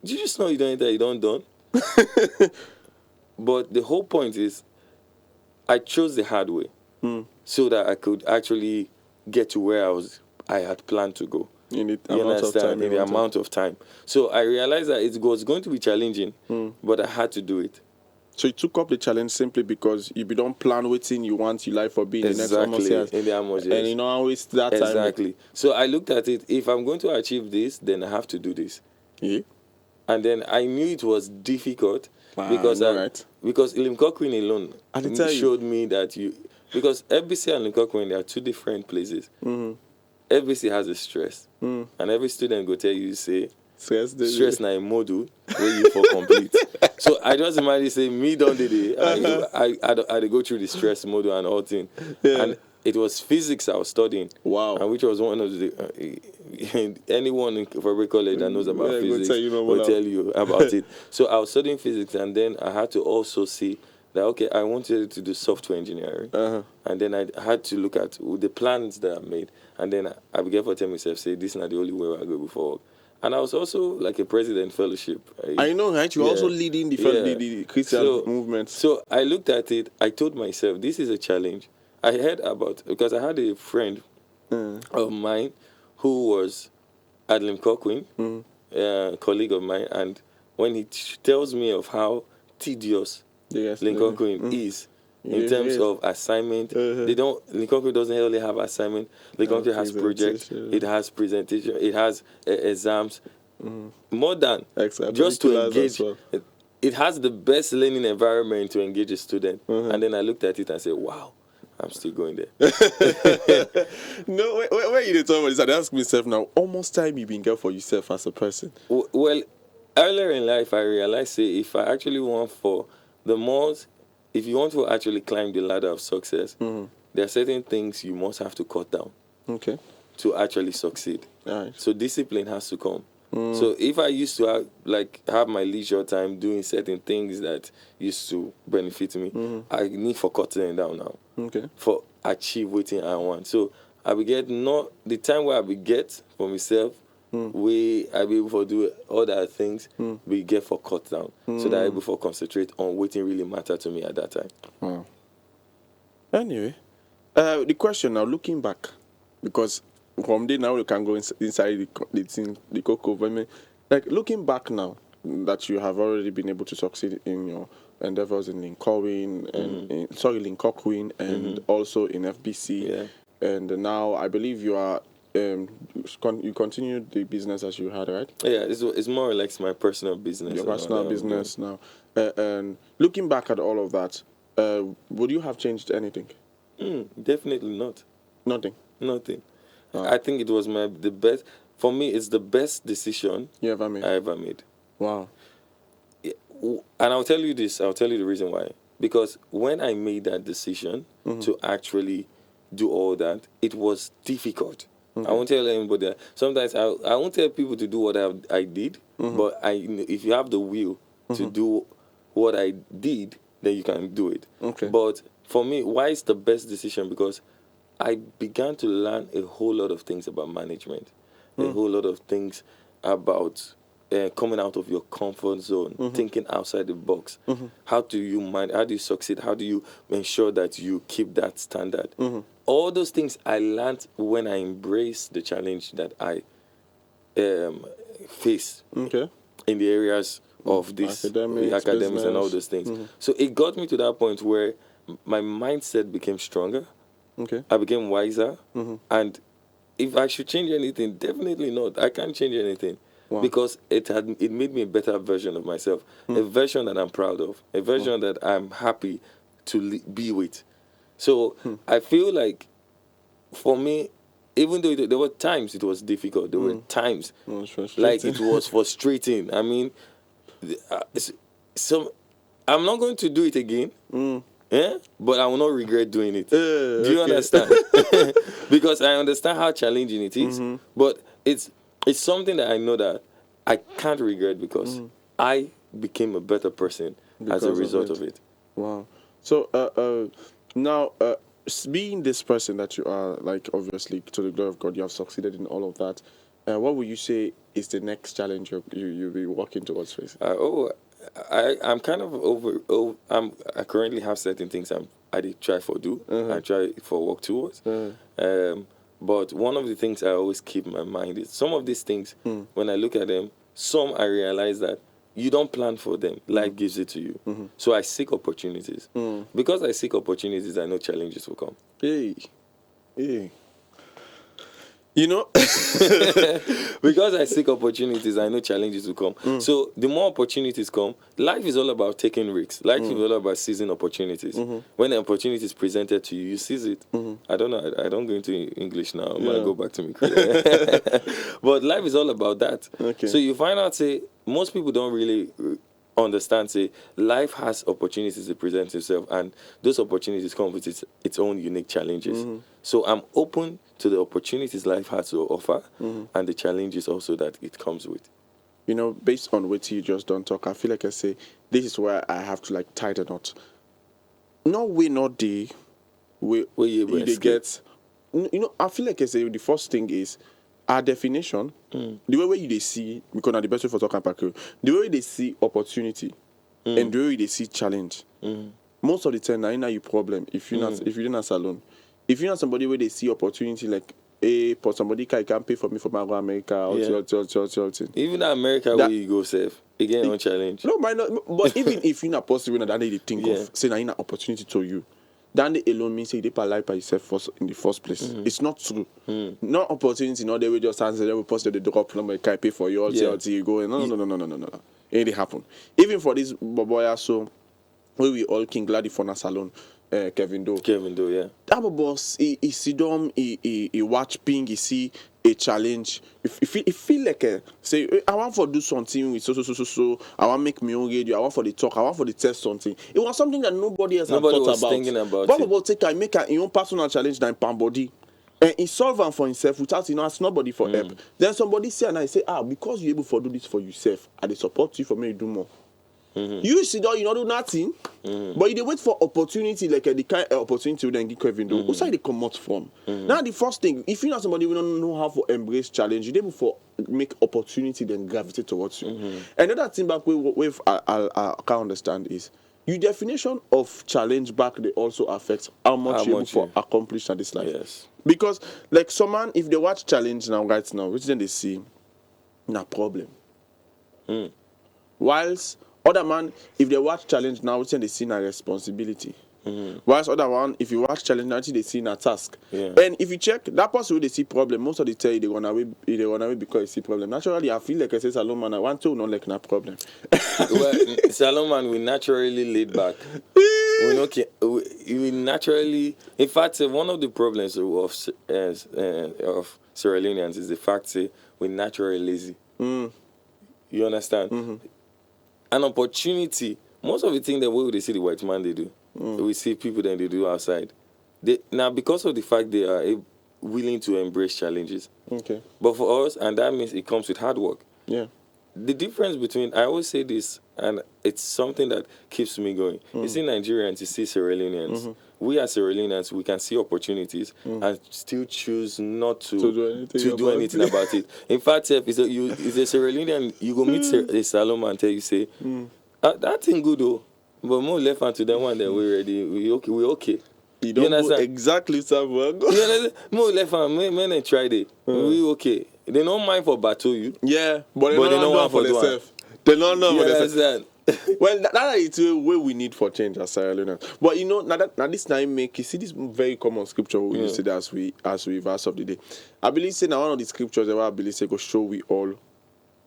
"Did you just know you don't enter, you don't done?" But the whole point is, I chose the hard way so that I could actually get to where I had planned to go. In the You amount of understand? time. In the amount of time. So I realized that it was going to be challenging, but I had to do it. So you took up the challenge simply because you don't plan waiting you want your life for being the next almost years. In the almost And you know always that time. Exactly. So I looked at it, if I'm going to achieve this, then I have to do this. Yeah. And then I knew it was difficult because because Lim Cochrane alone showed me that because FBC and Lim Cochrane, they are 2 different places. FBC has a stress, and every student go tell you say stress na a module where you for complete. So I just imagine say me don't did it. I go through the stress module and all thing, and it was physics I was studying. Wow. And which was one of the anyone in Fabric College that knows about physics will tell you about it. So I was studying physics, and then I had to also see that, okay, I wanted to do software engineering. And then I had to look at the plans that I made. And then I began to tell myself, say, this is not the only way I go before. And I was also like a president fellowship. I know, right? You're also leading the Christian movement. So I looked at it. I told myself, this is a challenge. I heard about, because I had a friend of mine who was at Lim Cochrane, a colleague of mine, and when he tells me of how tedious Lim Cochrane is in terms of assignment, Lim Cochrane doesn't only have assignment. Lim Cochrane has projects, it has presentation, it has exams, more than just to engage. it has the best learning environment to engage a student. And then I looked at it and said, wow, I'm still going there. No, where you talk about this, I ask myself now, almost time you been there for yourself as a person. Well, earlier in life, I realized, say, if I actually want for the most, if you want to actually climb the ladder of success, there are certain things you must have to cut down Okay. to actually succeed. All right. So discipline has to come. So if I used to have my leisure time doing certain things that used to benefit me, I need for cutting them down now. Okay. For achieve what I want. So I will get not the time where I will get for myself, where I be able to do other things, we get for cut down. So that I able to concentrate on what really matter to me at that time. Wow. Anyway, the question now, looking back, because from there now you can go inside the cocoa. But I mean, like looking back now that you have already been able to succeed in your endeavors in Lincoln and Lincoln and also in FBC. Yeah. And now I believe you are you continue the business as you had, right? Yeah, it's more or less my personal business. Your personal business now. And looking back at all of that, would you have changed anything? Definitely not. Nothing. I think it was the best. For me, it's the best decision You ever made? I ever made. Wow. And I'll tell you this. I'll tell you the reason why. Because when I made that decision to actually do all that, it was difficult. I won't tell anybody that. Sometimes I won't tell people to do what I did, but if you have the will to do what I did, then you can do it. Okay. But for me, why is the best decision? Because I began to learn a whole lot of things about management, a whole lot of things about coming out of your comfort zone, thinking outside the box. How do you How do you succeed? How do you ensure that you keep that standard? All those things I learned when I embraced the challenge that I face Okay. in the areas of this academics business. and all those things. So it got me to that point where my mindset became stronger. Okay. I became wiser. And if I should change anything, definitely not. I can't change anything. Wow. Because it made me a better version of myself, a version that I'm proud of, a version that I'm happy to be with. So I feel like, for me, even though there were times it was difficult, there were times like it was frustrating. I mean, so I'm not going to do it again. Yeah, but I will not regret doing it. Do you understand? Because I understand how challenging it is, but it's something that I know that I can't regret because I became a better person as a result of it. Wow. So now, being this person that you are, like, obviously, to the glory of God, you have succeeded in all of that. What would you say is the next challenge you'll be working towards facing? I'm kind of I currently have certain things I did try for do. I try for work towards. But one of the things I always keep in my mind is some of these things, when I look at them, some I realize that you don't plan for them. Life gives it to you. So I seek opportunities. Because I seek opportunities, I know challenges will come. Hey. You know? Because I seek opportunities, I know challenges will come. So the more opportunities come, life is all about taking risks. Life is all about seizing opportunities. When an opportunity is presented to you, you seize it. I don't know. I don't go into English now. I'm going to go back to me. But life is all about that. Okay. So you find out, say, most people don't really understand, say, life has opportunities to present itself, and those opportunities come with its own unique challenges. So I'm open to the opportunities life has to offer and the challenges also that it comes with. You know, based on what you just don't talk, I feel like I say, this is where I have to, like, tie the knot. No way, not the way they get. You know, I feel like I say the first thing is our definition, the way you they see, because now the best way for talking about the way they see opportunity and the way they see challenge. Most of the time, now you problem if you're not alone. If you're not somebody where they see opportunity, like, hey, for somebody can pay for me for my go America or even America where you go safe, again on challenge. No, but even if you're not possible, that they think of say now an opportunity to you. That day alone means you did lie by yourself first in the first place. It's not true. No opportunity, no, they will just answer, they will post the drop number, can pay for you all till you go. No. It didn't happen. Even for this boy, so we all King Glady for a salon. Kevin Doe, yeah. That boss, he see them, he watch ping, he see a challenge. If feel like say, I want to do something with so. I want to make me own radio. I want for the talk. I want for the test something. It was something that nobody else had thought about. Thinking about. But about take and make your own personal challenge than pan body. And he solve them for himself without ask nobody for help. Then somebody say and I say, because you're able to do this for yourself, I they support you for me to do more. You sit down, you not do nothing, but you dey wait for opportunity like the kind of opportunity you then give Kevin Doe. Who side they come out from? Now the first thing, if you know somebody who don't know how to embrace challenge, you dey before make opportunity then gravitate towards you. Another thing back with I can't understand is your definition of challenge back they also affects how much you able to accomplish in this life. Yes. Because like someone if they watch challenge right now, which then they see na problem. Whilst other man, if they watch challenge now, they see a responsibility. Whilst other one, if you watch challenge now, they see a task. And if you check that person who they see problem, most of the time they run away because they see problem. Naturally, I feel like I say Salon man, I want to not like no problem. Well, Salon man, we naturally laid back. We naturally, in fact, one of the problems of Sierra Leoneans is the fact that we're naturally lazy. You understand? An opportunity. Most of the things that we see the white man they do, we see people that they do outside. Now because of the fact they are willing to embrace challenges. Okay. But for us, and that means it comes with hard work. Yeah. The difference between I always say this, and it's something that keeps me going. You see Nigerians, you see Sierra Leoneans. We as Sierra Leoneans, we can see opportunities and still choose not to do anything about it. In fact, if it's a Sierra Leonean, you go meet a Salon and tell you, say, that thing good though, but more left hand to them one, then we're ready, we okay. You don't know exactly somewhere. More left hand, men try it. We okay. They don't mind for battle you. Yeah, but they don't want for themselves. They don't know for themselves. Well, that is the way we need for change as Sierra Leoneans. But you know, now this time you see this very common scripture we use it as we verse of the day. I believe say now one of the scriptures that I believe say go show we all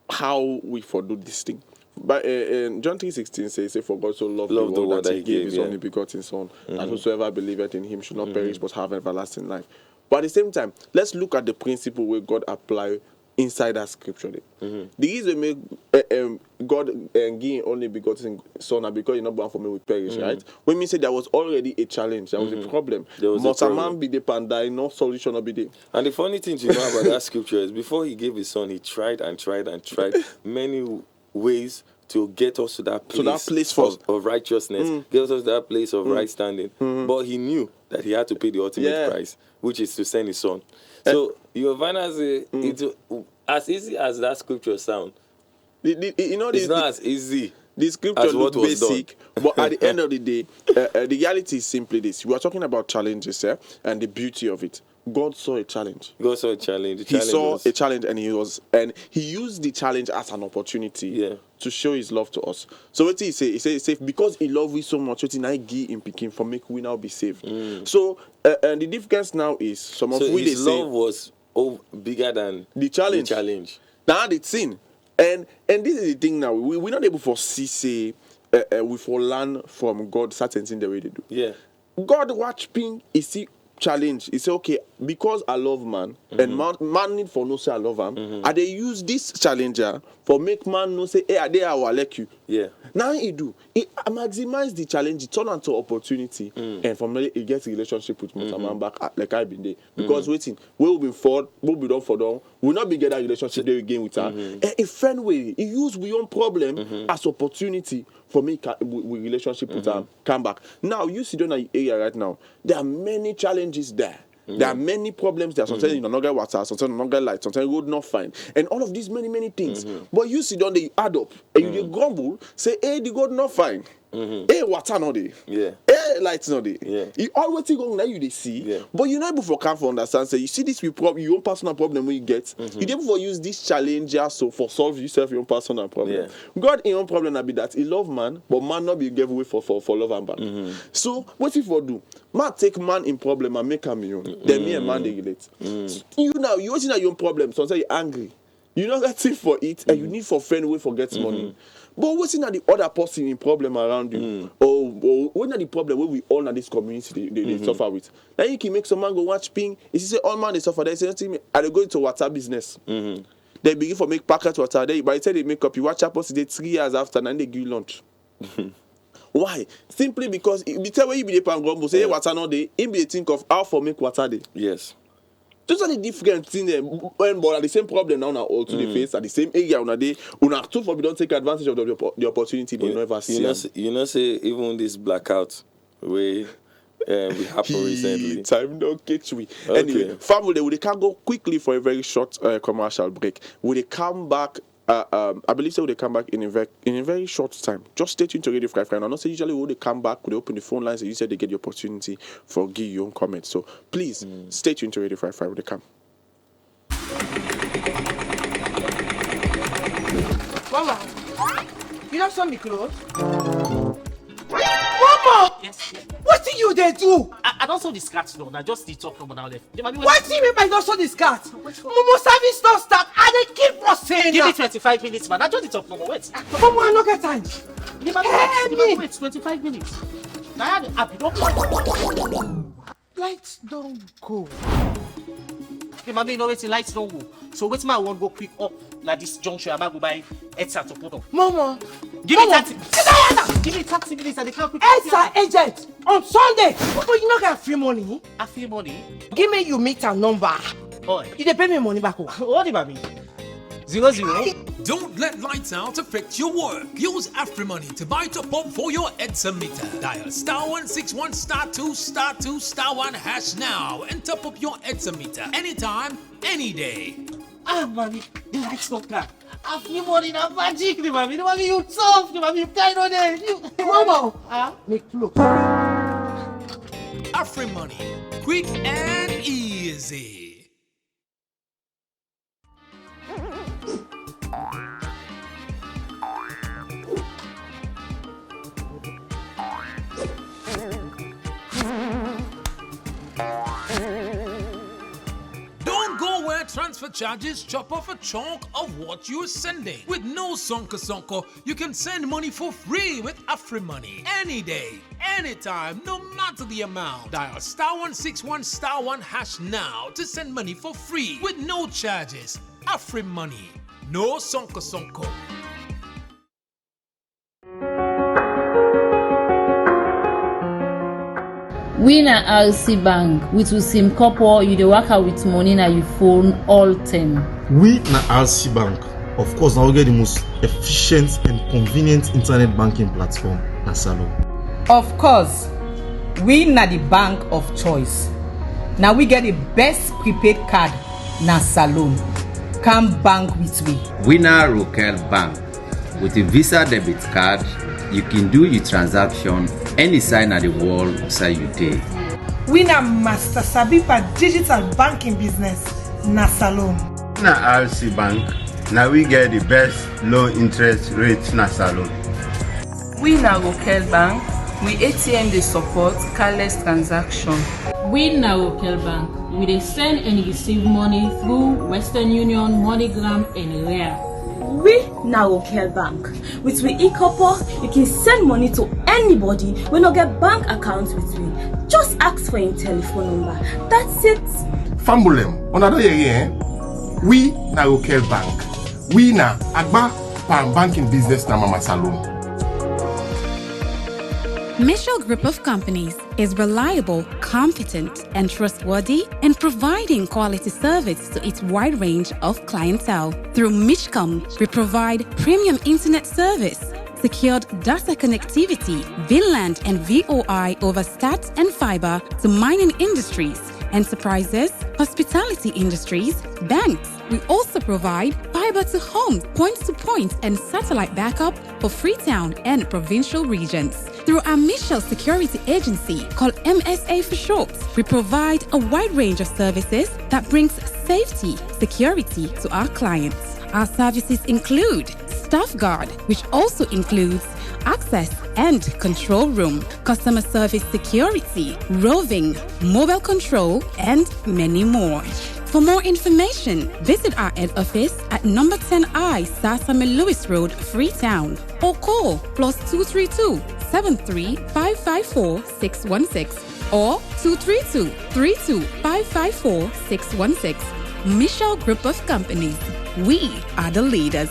how we for do this thing. But John 3:16 says, "For God so loved the world that He gave His only begotten Son, that whosoever believeth in Him should not perish but have everlasting life." But at the same time, let's look at the principle where God applied inside that scripture. The reason make God give only begotten Son because you're not born for me with perish, right? When we say there was already a challenge, there was a problem. Must a man be the pandai, no solution will be there. And the funny thing to know about that scripture is before He gave His Son, He tried many ways to get us to that place, of righteousness, get us to that place of right standing. But He knew that He had to pay the ultimate price, which is to send His Son. So you find as easy as that scripture sound. It's not as easy. The scripture looks basic, but at the end of the day, the reality is simply this: we are talking about challenges, and the beauty of it. God saw a challenge. God saw a challenge. He saw a challenge, and he used the challenge as an opportunity to show His love to us. So what He say? He says, because He loved we so much, what He give Him picking for make we now be saved. So and the difference now is some of we His love was bigger than the challenge. Now the sin, and this is the thing now. We're not able to see we for learn from God certain things the way they do. Yeah, God watch ping. He see challenge. He say, okay, because I love man and man need for no say I love him. And they use this challenger for make man no say, hey, I will like you. Yeah. Now he do. He maximize the challenge, it turn into opportunity, and from there he gets a relationship with man back like I been there. Because waiting, we will be for we'll be done for them. We'll not be get that relationship there again with her. And a friend way, he use we own problem as opportunity for me with relationship with her come back. Now you see down in the area right now, there are many challenges there. There are many problems there. Sometimes you don't get water, sometimes you don't get light, sometimes you would not find. And all of these many things. But you see, don't they add up? And you grumble, say, hey, the God not find. Hey, water not there. Yeah. Hey, lights not there. Yeah. You always think on that you they see, Yeah. but you're not able for come for understand. Say you see this with problem, your own personal problem when you get. You able for use this challenge just so for solve yourself your own personal problem. Yeah. God in your own problem be that he love man, but man not be give away for love and back. So what if for do? Man take man in problem and make him your own. Then me and man they relate. So you now you watching your own problem. Sometimes you're angry. You not get it for it, and you need for friend way for get money. But what's in the other person in problem around you, or what are the problem where we all in this community they suffer with? Now you can make some man go watch ping. If you say all man they suffer, they say nothing. Are they going to water business? They begin for make packet water. They by the time they make up, you watch up 3 years after, and they give you lunch. Why? Simply because the time when you be the pan grumble, say water no day, he be think of how for make water day. Yes. Those are the different things but at the same problem now all to the face at the same area on a day. Una too for we don't take advantage of the opportunity they never see. You know, say even this blackout way we happened recently. Time don't catch we. Okay. Anyway, family, we can go quickly for a very short commercial break. Will they come back? I believe they will come back in a very short time. Just stay tuned to Radio 5 right now. Not say usually when they come back, they open the phone lines. You said they get the opportunity for give your own comments. So please stay tuned to Radio 5 when they come. Mama, you don't sew me clothes? Mama! Yes. What do you they do? I don't sew the skirts no. Now just the top from now left. What do you mean by not sew the skirt? Momo service don't start and they keep on saying Give me that. 25 minutes, man. I just the top number. Wait. Mama, I don't get time. Wait, 25 minutes. Now I don't. Lights don't go. Okay, mommy, you know waiting lights don't go. So wait, I won't go quick up like this junction. I might go buy headset to put on. Mama, Give me 30. Give me 30 minutes and they can't quick. Enter agent on Sunday. But you not get free money. I feel money. Give me your meter number. Oh, You dey pay me money back. what do you mean? 00. Don't let lights out affect your work. Use AfriMoney to buy top up for your Edson meter. Dial *161 *2 *1 hash now and top up your Edson meter anytime, any day. Ah, mommy, the lights don't come. I feel money now magic, mommy. Mommy, you tough, mommy. You kind of there. Mama, make look. AfriMoney, quick and easy. Don't go where transfer charges chop off a chunk of what you're sending. With no sonko, you can send money for free with AfriMoney any day, anytime, no matter the amount. Dial *161 *1 hash now to send money for free with no charges. AfriMoney, no sonko. We na RC Bank, with Usim Couple, you dey work out with money na your phone all time. We na RC Bank. Of course, now we get the most efficient and convenient internet banking platform na Salon. Of course, we na the bank of choice. Now we get the best prepaid card na Salon. Come bank with we. We na Rokel Bank. With a Visa debit card, you can do your transaction any side of the world inside you day. We na Master Sabipa digital banking business na Salon. Na RC Bank, now we get the best low interest rates na Salon. We na Rokel Bank, we ATM they support careless transaction. We na Rokel Bank, we dey send and receive money through Western Union, MoneyGram and Rare. We na Rokel Bank. With we e-couple, you can send money to anybody when you get bank accounts with me. Just ask for your telephone number. That's it. Fambulem, another year, we na Rokel Bank. We na Agba Pan banking business na Mama Salon. Mitchell Group of Companies is reliable, competent, and trustworthy in providing quality service to its wide range of clientele. Through Mitchcom, we provide premium internet service, secured data connectivity, VLAN and VOI over stats and fiber to mining industries, enterprises, hospitality industries, banks. We also provide fiber to homes, point-to-point, and satellite backup for Freetown and provincial regions. Through our Michelle Security Agency, called MSA for short, we provide a wide range of services that brings safety, security to our clients. Our services include Staff Guard, which also includes access and control room, customer service security, roving, mobile control, and many more. For more information, visit our head office at number 10I Sasame Lewis Road, Freetown, or call +232 73 554 616 or 232 32 554 616. Michelle Group of Companies. We are the leaders.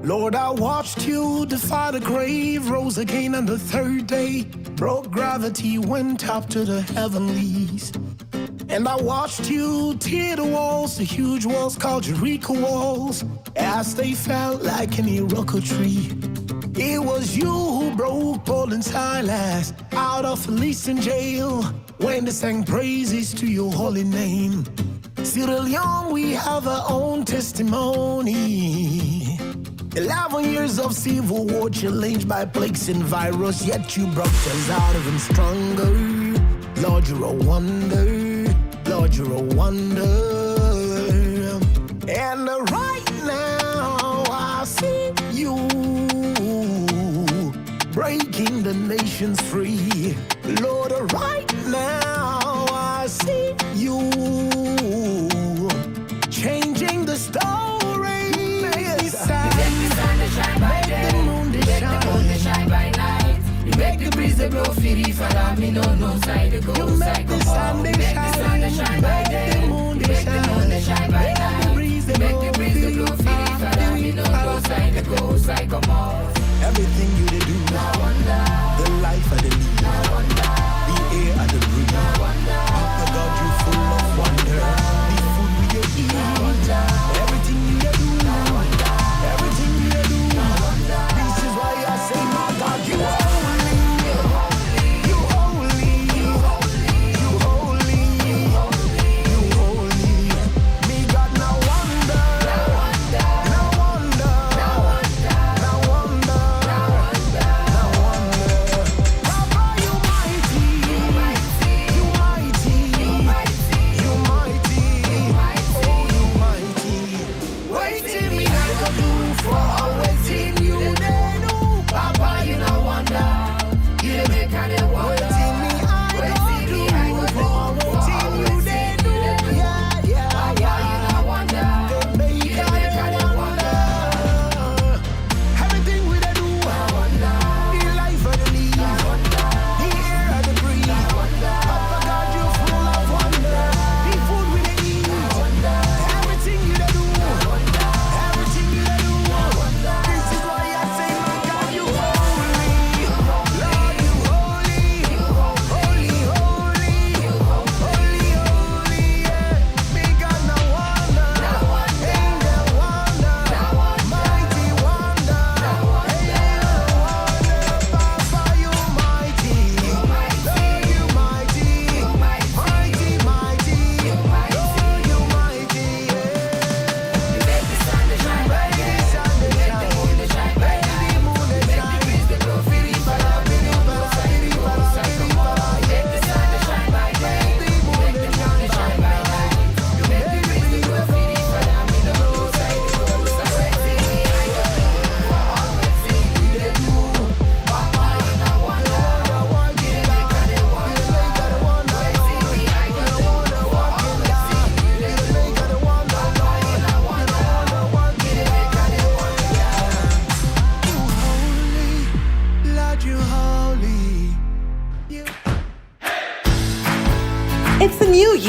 Lord, I watched you defy the grave, rose again on the third day, broke gravity, went up to the heavenlies. And I watched you tear the walls, the huge walls called Jericho walls, as they felt like an Iroquois tree. It was you who broke Paul and Silas out of Philistine jail when they sang praises to your holy name. Sierra Leone, we have our own testimony. 11 years of civil war challenged by plagues and virus, yet you brought us out of them stronger. Lord, you're a wonder. Lord, you're a wonder. And right now I see you breaking the nations free. Lord, right now I see you changing the story. Make the moon to shine by night. You make the breeze to blow free for that me no side to go. You make the sun to shine by day. Make the moon to shine by night. Make the breeze to blow free for that me no side to go. Side come out. Everything you do, the life of the leaf, the air of the breeze. The God you full of wonder. The food we eat, everything you do. Everything you do, this is why I say, my God, you holy, you holy, you holy, you holy,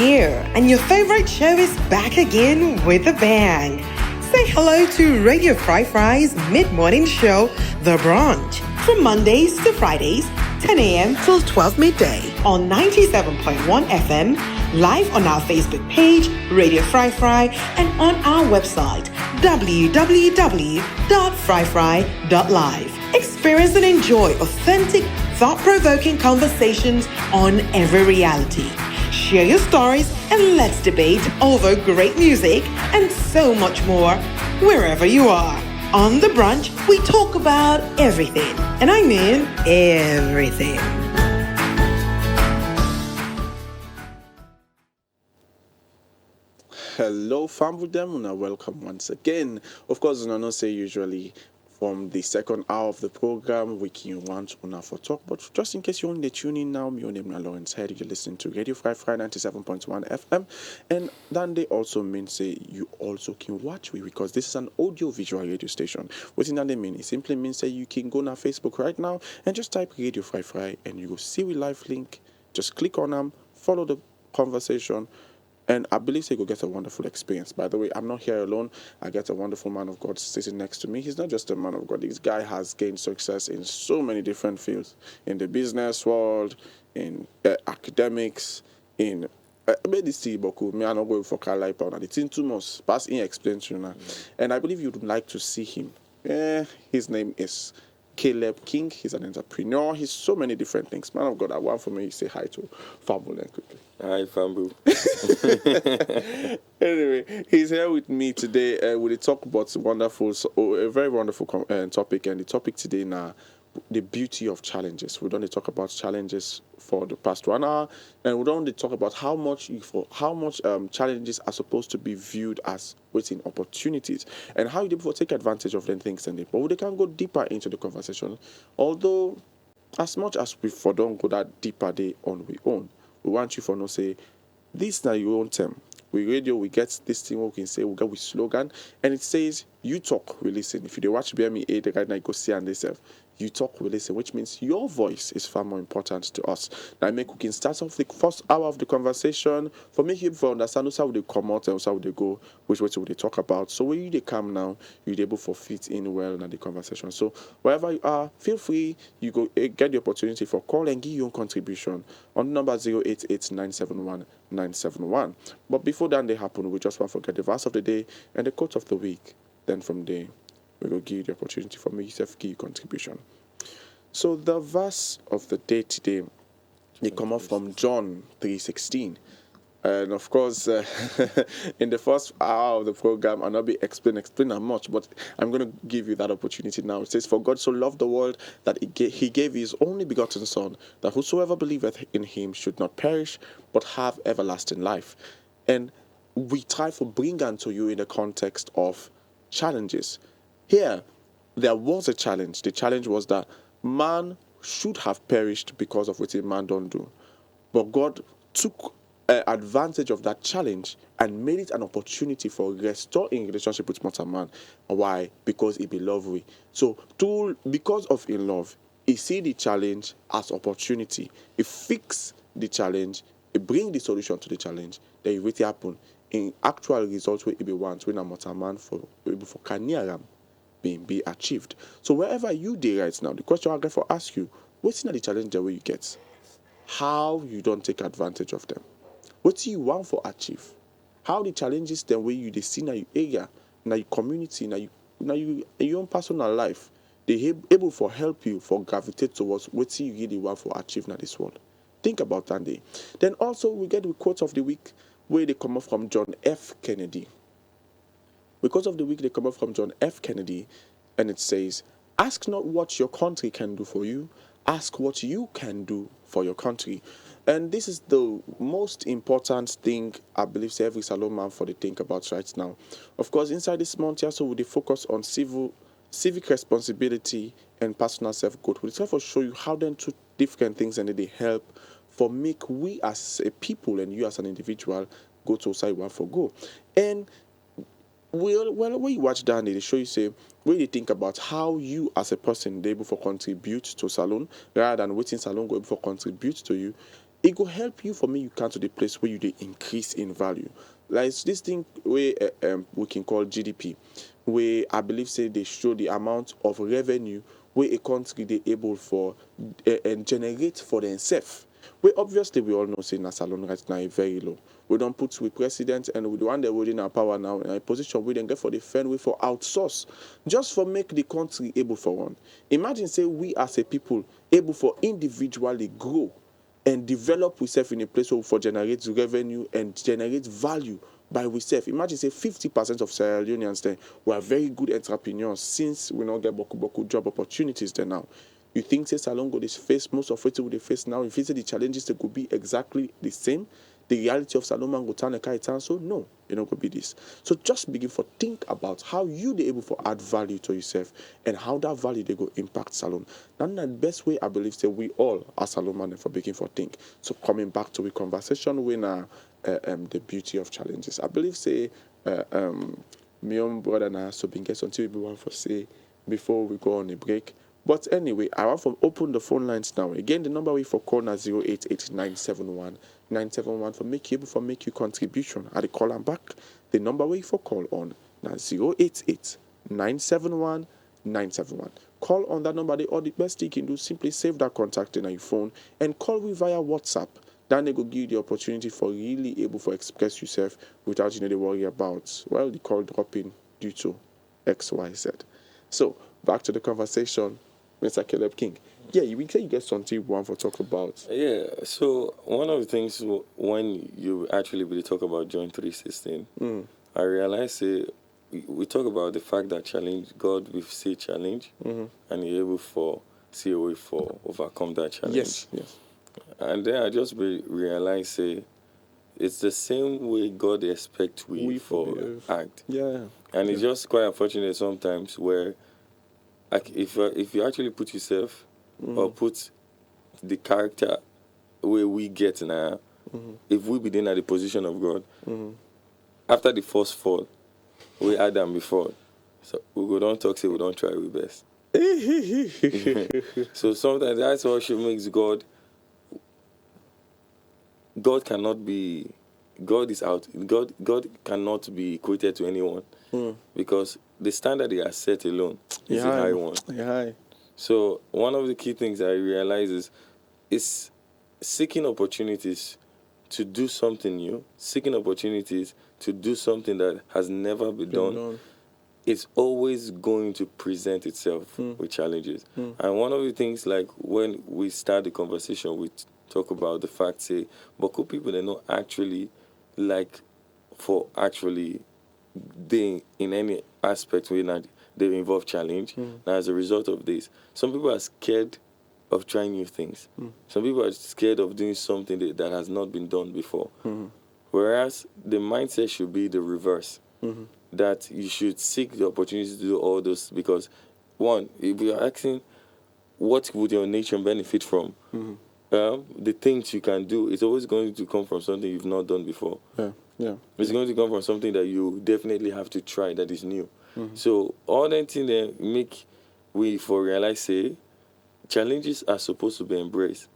year, and your favorite show is back again with a bang. Say hello to Radio Fry's mid-morning show, The Brunch, from Mondays to Fridays, 10 a.m. till 12 midday on 97.1 FM, live on our Facebook page, Radio Fry, and on our website, www.fryfry.live. Experience and enjoy authentic, thought-provoking conversations on every reality. Share your stories and let's debate over great music and so much more wherever you are. On The Brunch, we talk about everything, and I mean everything. Hello, fam with them, and welcome once again. Of course, I know say usually from the second hour of the program, we can want una for talk, but just in case you only tune in now, my name is Lawrence Hedd. You listen to Radio Fry 97.1 FM, and then they also mean say you also can watch we because this is an audio visual radio station. What does that mean? It simply means say you can go on our Facebook right now and just type Radio Fry and you will see we live link. Just click on them, follow the conversation. And I believe you'll get a wonderful experience. By the way, I'm not here alone. I get a wonderful man of God sitting next to me. He's not just a man of God. This guy has gained success in so many different fields. In the business world, in academics, in medicine. Me, I'm not going for Carlisle. The thing too much. Pass in explain to you now. And I believe you'd like to see him. His name is Caleb King. He's an entrepreneur. He's so many different things. Man of God, I want for me to say hi to Fambu then quickly. Hi, Fambu. Anyway, he's here with me today. We'll talk about a very wonderful topic. And the topic today now, the beauty of challenges. We don't talk about challenges for the past 1 hour, and we don't talk about how much challenges are supposed to be viewed as waiting opportunities, and how you able to take advantage of them things. And but they can go deeper into the conversation. Although, as much as we don't go that deeper day on we own, we want you for no say this now your own term. We radio, we get this thing we can say, we get with slogan, and it says, you talk, we listen. If you watch BME 8, right now, you go see and they you talk, we listen, which means your voice is far more important to us. Now, we can start off the first hour of the conversation, for me, you understand how they come out and how they go, which way they talk about. So when they come now, you're able to fit in well in the conversation. So wherever you are, feel free, you go get the opportunity for call and give your own contribution on number 088-971-971. But before that they happen, we just want to forget the verse of the day and the quote of the week. Then from there, we will give you the opportunity for me to give you contribution. So the verse of the day today, they come up from John 3:16. And of course, in the first hour of the program, I'll not be explaining much, but I'm going to give you that opportunity now. It says, "For God so loved the world that he gave his only begotten Son, that whosoever believeth in him should not perish, but have everlasting life." And we try to bring unto you in the context of challenges. Here, there was a challenge. The challenge was that man should have perished because of what a man don't do. But God took advantage of that challenge and made it an opportunity for restoring relationship with mortal man. Why? Because he be lovely. So, because of in love, he see the challenge as opportunity. He fix the challenge. He bring the solution to the challenge. Then it really happen. In actual results, where he be wants when a mortal man for Kaniaram be achieved. So wherever you do right now, the question I'm going to ask you, what's the challenge the way you get? How you don't take advantage of them? What do you want for achieve? How the challenges the way you see in your area, in your community, in your own personal life, they able for help you for gravitate towards what you really want for achieve in this world. Think about that day. Then also we get the quote of the week where they come up from John F. Kennedy. Because of the week, they come up from John F. Kennedy, and it says, "Ask not what your country can do for you, ask what you can do for your country." And this is the most important thing I believe every salon man for the think about right now. Of course, inside this month here, so we focus on civic responsibility and personal self-growth. We'll try to show you how then two different things and they help for make we as a people and you as an individual go to side one for go. And well, when you watch down, they show you say when you think about how you as a person they able to contribute to salon rather than waiting salon go able to contribute to you. it will help you for me you come to the place where you dey increase in value. Like this thing where we can call GDP, where I believe say they show the amount of revenue where a country they able for and generate for themselves. Where obviously we all know say na Salone right now is very low. We don't put with president and with the one that holding our power now in a position we then get for the fend way for outsource, just for make the country able for one. Imagine say we as a people able for individually grow and develop ourselves in a place where we for generate revenue and generate value by ourselves. Imagine say 50% of Sierra Leoneans then were very good entrepreneurs since we not get boku job opportunities there now. You think say Salone go this face most of what they face now? If you say the challenges they could be exactly the same, the reality of Salone man go turn a kite so no, it not gonna be this. So just begin for think about how you they able for add value to yourself and how that value they go impact Salone. That's the best way I believe say we all as Salone man for begin for think. So coming back to the conversation when the beauty of challenges. I believe say my own brother and I so been get something we want to say before we go on a break. But anyway, I want to open the phone lines now. Again, the number we for call now 088-971-971 for make you able for make you contribution. I call and back. The number we for call on now 088-971-971. Call on that number. All the best you can do simply save that contact in your phone and call me via WhatsApp. Then they go give you the opportunity for really able for express yourself without you need to worry about the call dropping due to XYZ. So back to the conversation. Mr. Caleb King. Yeah, you say you get something you want to talk about. Yeah, so one of the things when you actually really talk about John 3:16, I realize we talk about the fact that challenge, God will see challenge and you're able for see a way for overcome that challenge. Yes. And then I just realize it's the same way God expects we for act. Yeah. And it's just quite unfortunate sometimes where like if you actually put yourself or put the character where we get now, if we be in at the position of God, after the first fall, we had them before. So we don't talk, say we don't try our best. So sometimes that's what she makes God cannot be God is out. God cannot be equated to anyone because the standard he has set alone is a high one. Yeah. So one of the key things I realize is seeking opportunities to do something new, seeking opportunities to do something that has never been done. It's always going to present itself with challenges. And one of the things, like when we start the conversation, we talk about the fact, say, Boku people, they not actually like for actually they in any aspect where they involve challenge. Now, as a result of this, some people are scared of trying new things. Some people are scared of doing something that has not been done before. Whereas the mindset should be the reverse. That you should seek the opportunity to do all those, because one, if you're asking what would your nature benefit from, the things you can do, it's always going to come from something you've not done before. It's going to come from something that you definitely have to try that is new. So all that thing that make we for realize say challenges are supposed to be embraced,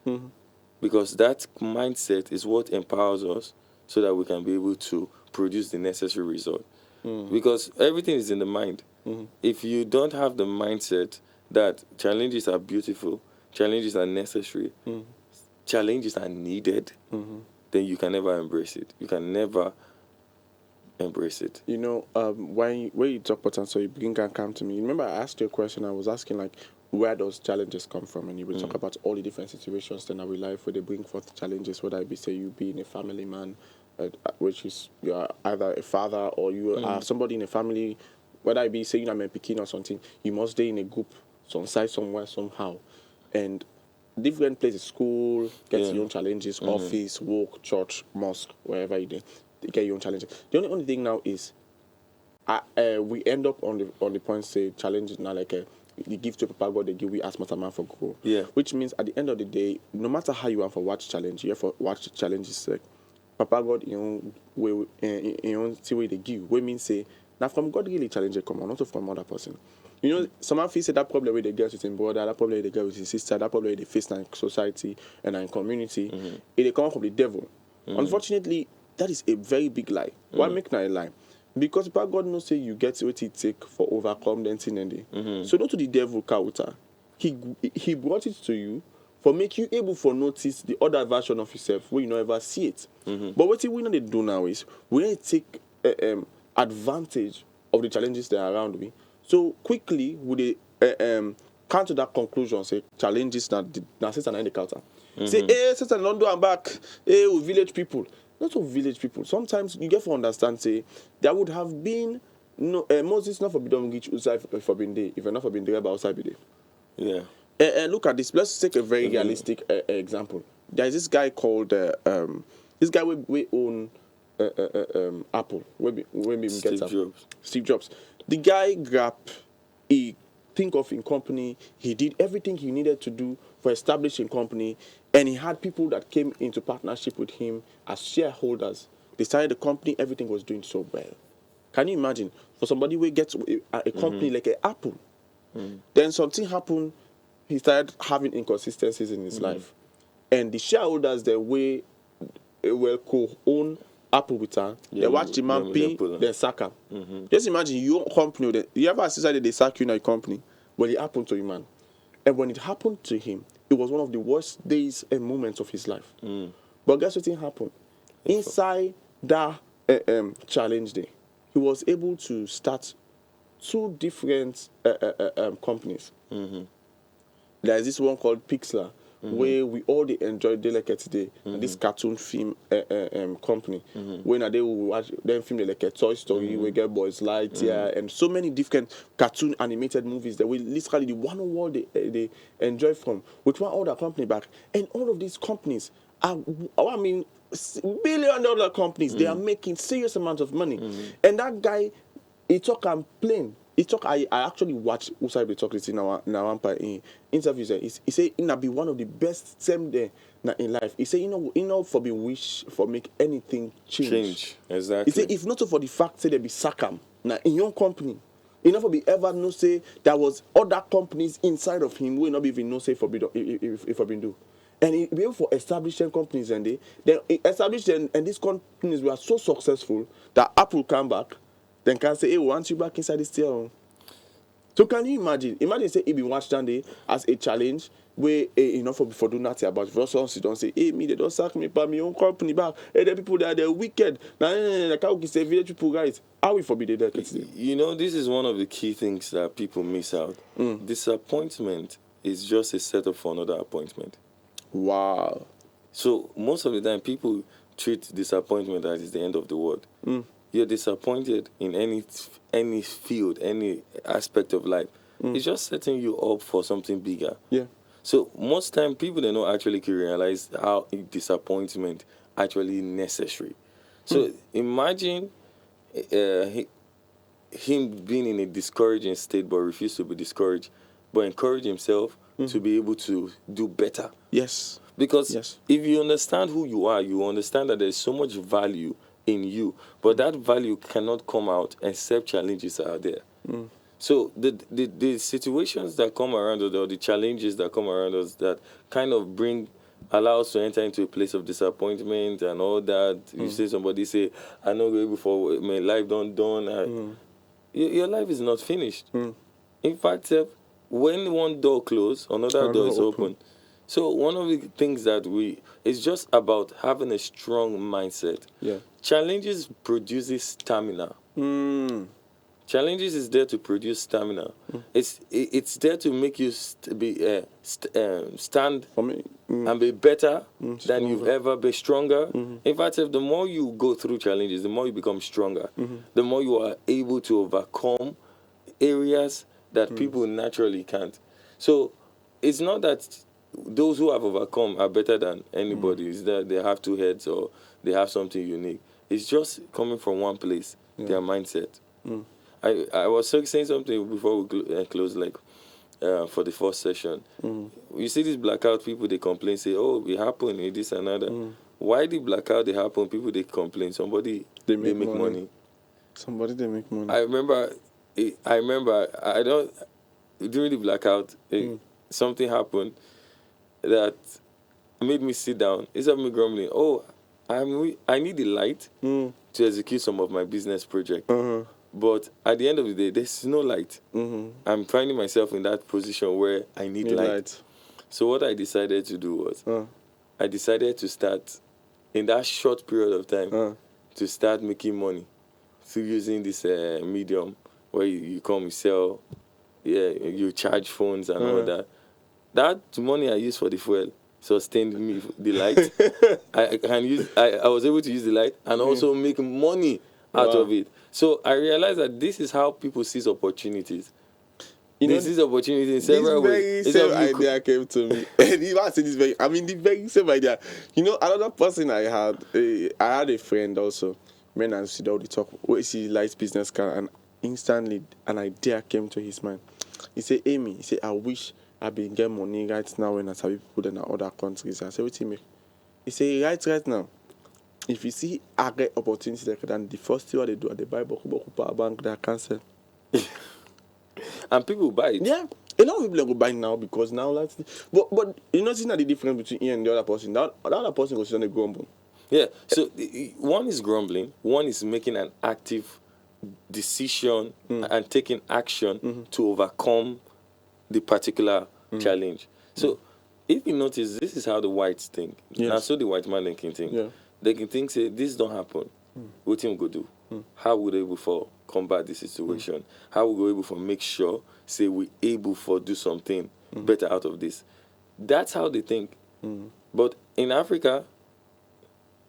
because that mindset is what empowers us so that we can be able to produce the necessary result. Because everything is in the mind. If you don't have the mindset that challenges are beautiful, challenges are necessary, challenges are needed, then you can never embrace it. You can never embrace it. You know, when you talk about and so you begin to come to me. Remember, I asked you a question. I was asking like, where those challenges come from, and you will talk about all the different situations in our life where they bring forth challenges. Whether it be say you being a family man, which is you are either a father or you are somebody in a family. Whether it be say you are a Pekin or something, you must stay in a group, some side somewhere somehow, and different places, school, get your own challenges, office, work, church, mosque, wherever you do, they get your own challenges. The only thing now is, we end up on the point say challenges now like you give to Papa God, they give we ask Master Man for grow. Which means at the end of the day, no matter how you want for watch challenge, you have for watch challenges like Papa God see way they give. We mean say now from God really challenge come on, not from other person. You know, someone feels that problem with the girls with his brother, that problem with the girl with his sister, that problem with the face in society and in community, it come from the devil. Unfortunately, that is a very big lie. Why make that a lie? Because God knows say you get what it take for overcome the thing and day. So not to the devil counter. He brought it to you for make you able for notice the other version of yourself where you never see it. But what we need to do now is we need to take advantage of the challenges that are around me. So quickly we come to that conclusion, say challenges now Satan in the counter. Say, hey, Satan London I'm back. Hey, we village people. Not all village people. Sometimes you get to understand, say, there would have been Moses not forbidden reach outside forbidden day, if you're not forbidden day, but outside be there. Yeah. Look at this. Let's take a very realistic example. There is this guy called this guy we own Apple. Steve Jobs. The guy he think of in company. He did everything he needed to do for establishing company, and he had people that came into partnership with him as shareholders. They started the company. Everything was doing so well. Can you imagine for somebody who gets a company like Apple? Then something happened. He started having inconsistencies in his life, and the shareholders that were co-own Apple with her, they watch the man pay, then sack him. Just imagine your company. You ever decided they sack you in a company? Well, it happened to you, man. And when it happened to him, it was one of the worst days and moments of his life. But guess what happened? Inside that challenge day, he was able to start 2 different companies. There's this one called Pixlar, where we all enjoy like today. And this cartoon film company, when they will watch them film like a Toy Story, we get Boys Lightyear, and so many different cartoon animated movies that we literally the one world they enjoy from. With one other company back, and all of these companies are, I mean, billion-dollar companies. They are making serious amounts of money, and that guy, he talk and plain. I actually watched Usai be talking in our interviews. He said it be one of the best same day in life. He said for be wish for make anything change. Exactly. He said if not for the fact say there be sakam now in your company, enough for be ever no say there was other companies inside of him will not even no say for be if I been do. And he be able for establishing companies and they established and these companies were so successful that Apple come back. Then can say, hey, we want you back inside the steel. So can you imagine? Imagine say he be watched down there as a challenge where enough for do nothing about it. For us, you don't say, hey, me, they don't sack me by my own company back. Hey, the people that they're wicked. Now, how can say village people guys? How we forbid that? You know, this is one of the key things that people miss out. Disappointment is just a setup for another appointment. Wow. So most of the time, people treat disappointment as the end of the world. You're disappointed in any field, any aspect of life. It's just setting you up for something bigger. Yeah. So most time people they don't actually realize how disappointment actually necessary. So imagine him being in a discouraging state but refuse to be discouraged, but encourage himself to be able to do better. Yes. Because if you understand who you are, you understand that there's so much value in you, but that value cannot come out except challenges are there. So the situations that come around us, or the challenges that come around us that kind of allow us to enter into a place of disappointment and all that. You say somebody say, I know before my life done. Your life is not finished. In fact, when one door closes, another door is open. So one of the things that it's just about having a strong mindset. Yeah. Challenges produces stamina. Challenges is there to produce stamina. It's there to make you stand and be better than you've ever been, stronger. In fact, the more you go through challenges, the more you become stronger. The more you are able to overcome areas that people naturally can't. So it's not that those who have overcome are better than anybody. It's that they have 2 heads or they have something unique. It's just coming from one place, their mindset. I was saying something before we close, like for the first session. You see these blackout people, they complain, say, oh, it happened, this and another. Why the blackout they happen? People, they complain. Somebody, they make money. Somebody, they make money. I remember, during the blackout, something happened that made me sit down. Instead of me grumbling, I need the light to execute some of my business project. But at the end of the day, there's no light. I'm finding myself in that position where I need light. So what I decided to do was, I decided to start, in that short period of time, to start making money through using this medium where you come, you sell, you charge phones and all that. That money I used for the fuel sustained me the light. I was able to use the light and also make money out of it. So I realized that this is how people seize opportunities. They seize opportunities in several ways. This very same idea came to me. And you say this the very same idea. Another person I had a friend also. When I see all the talk, where he likes business card, and instantly an idea came to his mind. He said, Amy, I wish I been get money right now when I sabi people in other countries. I said, what do you mean? He said, right now, if you see a great opportunity like that, the first thing what they do, they buy boku power bank, they cancel. And people buy it. Yeah. A lot of people go buy now because now that's... But you know, see the difference between you and the other person. The other person goes on a grumble. Yeah. So one is grumbling, one is making an active decision and taking action to overcome the particular challenge. So if you notice, this is how the whites think. Yes. Now, so the white man they can think. Yeah. They can think, say, this don't happen. What him go do? How would they able for combat this situation? How would we able for make sure, say, we able for do something better out of this? That's how they think. But in Africa,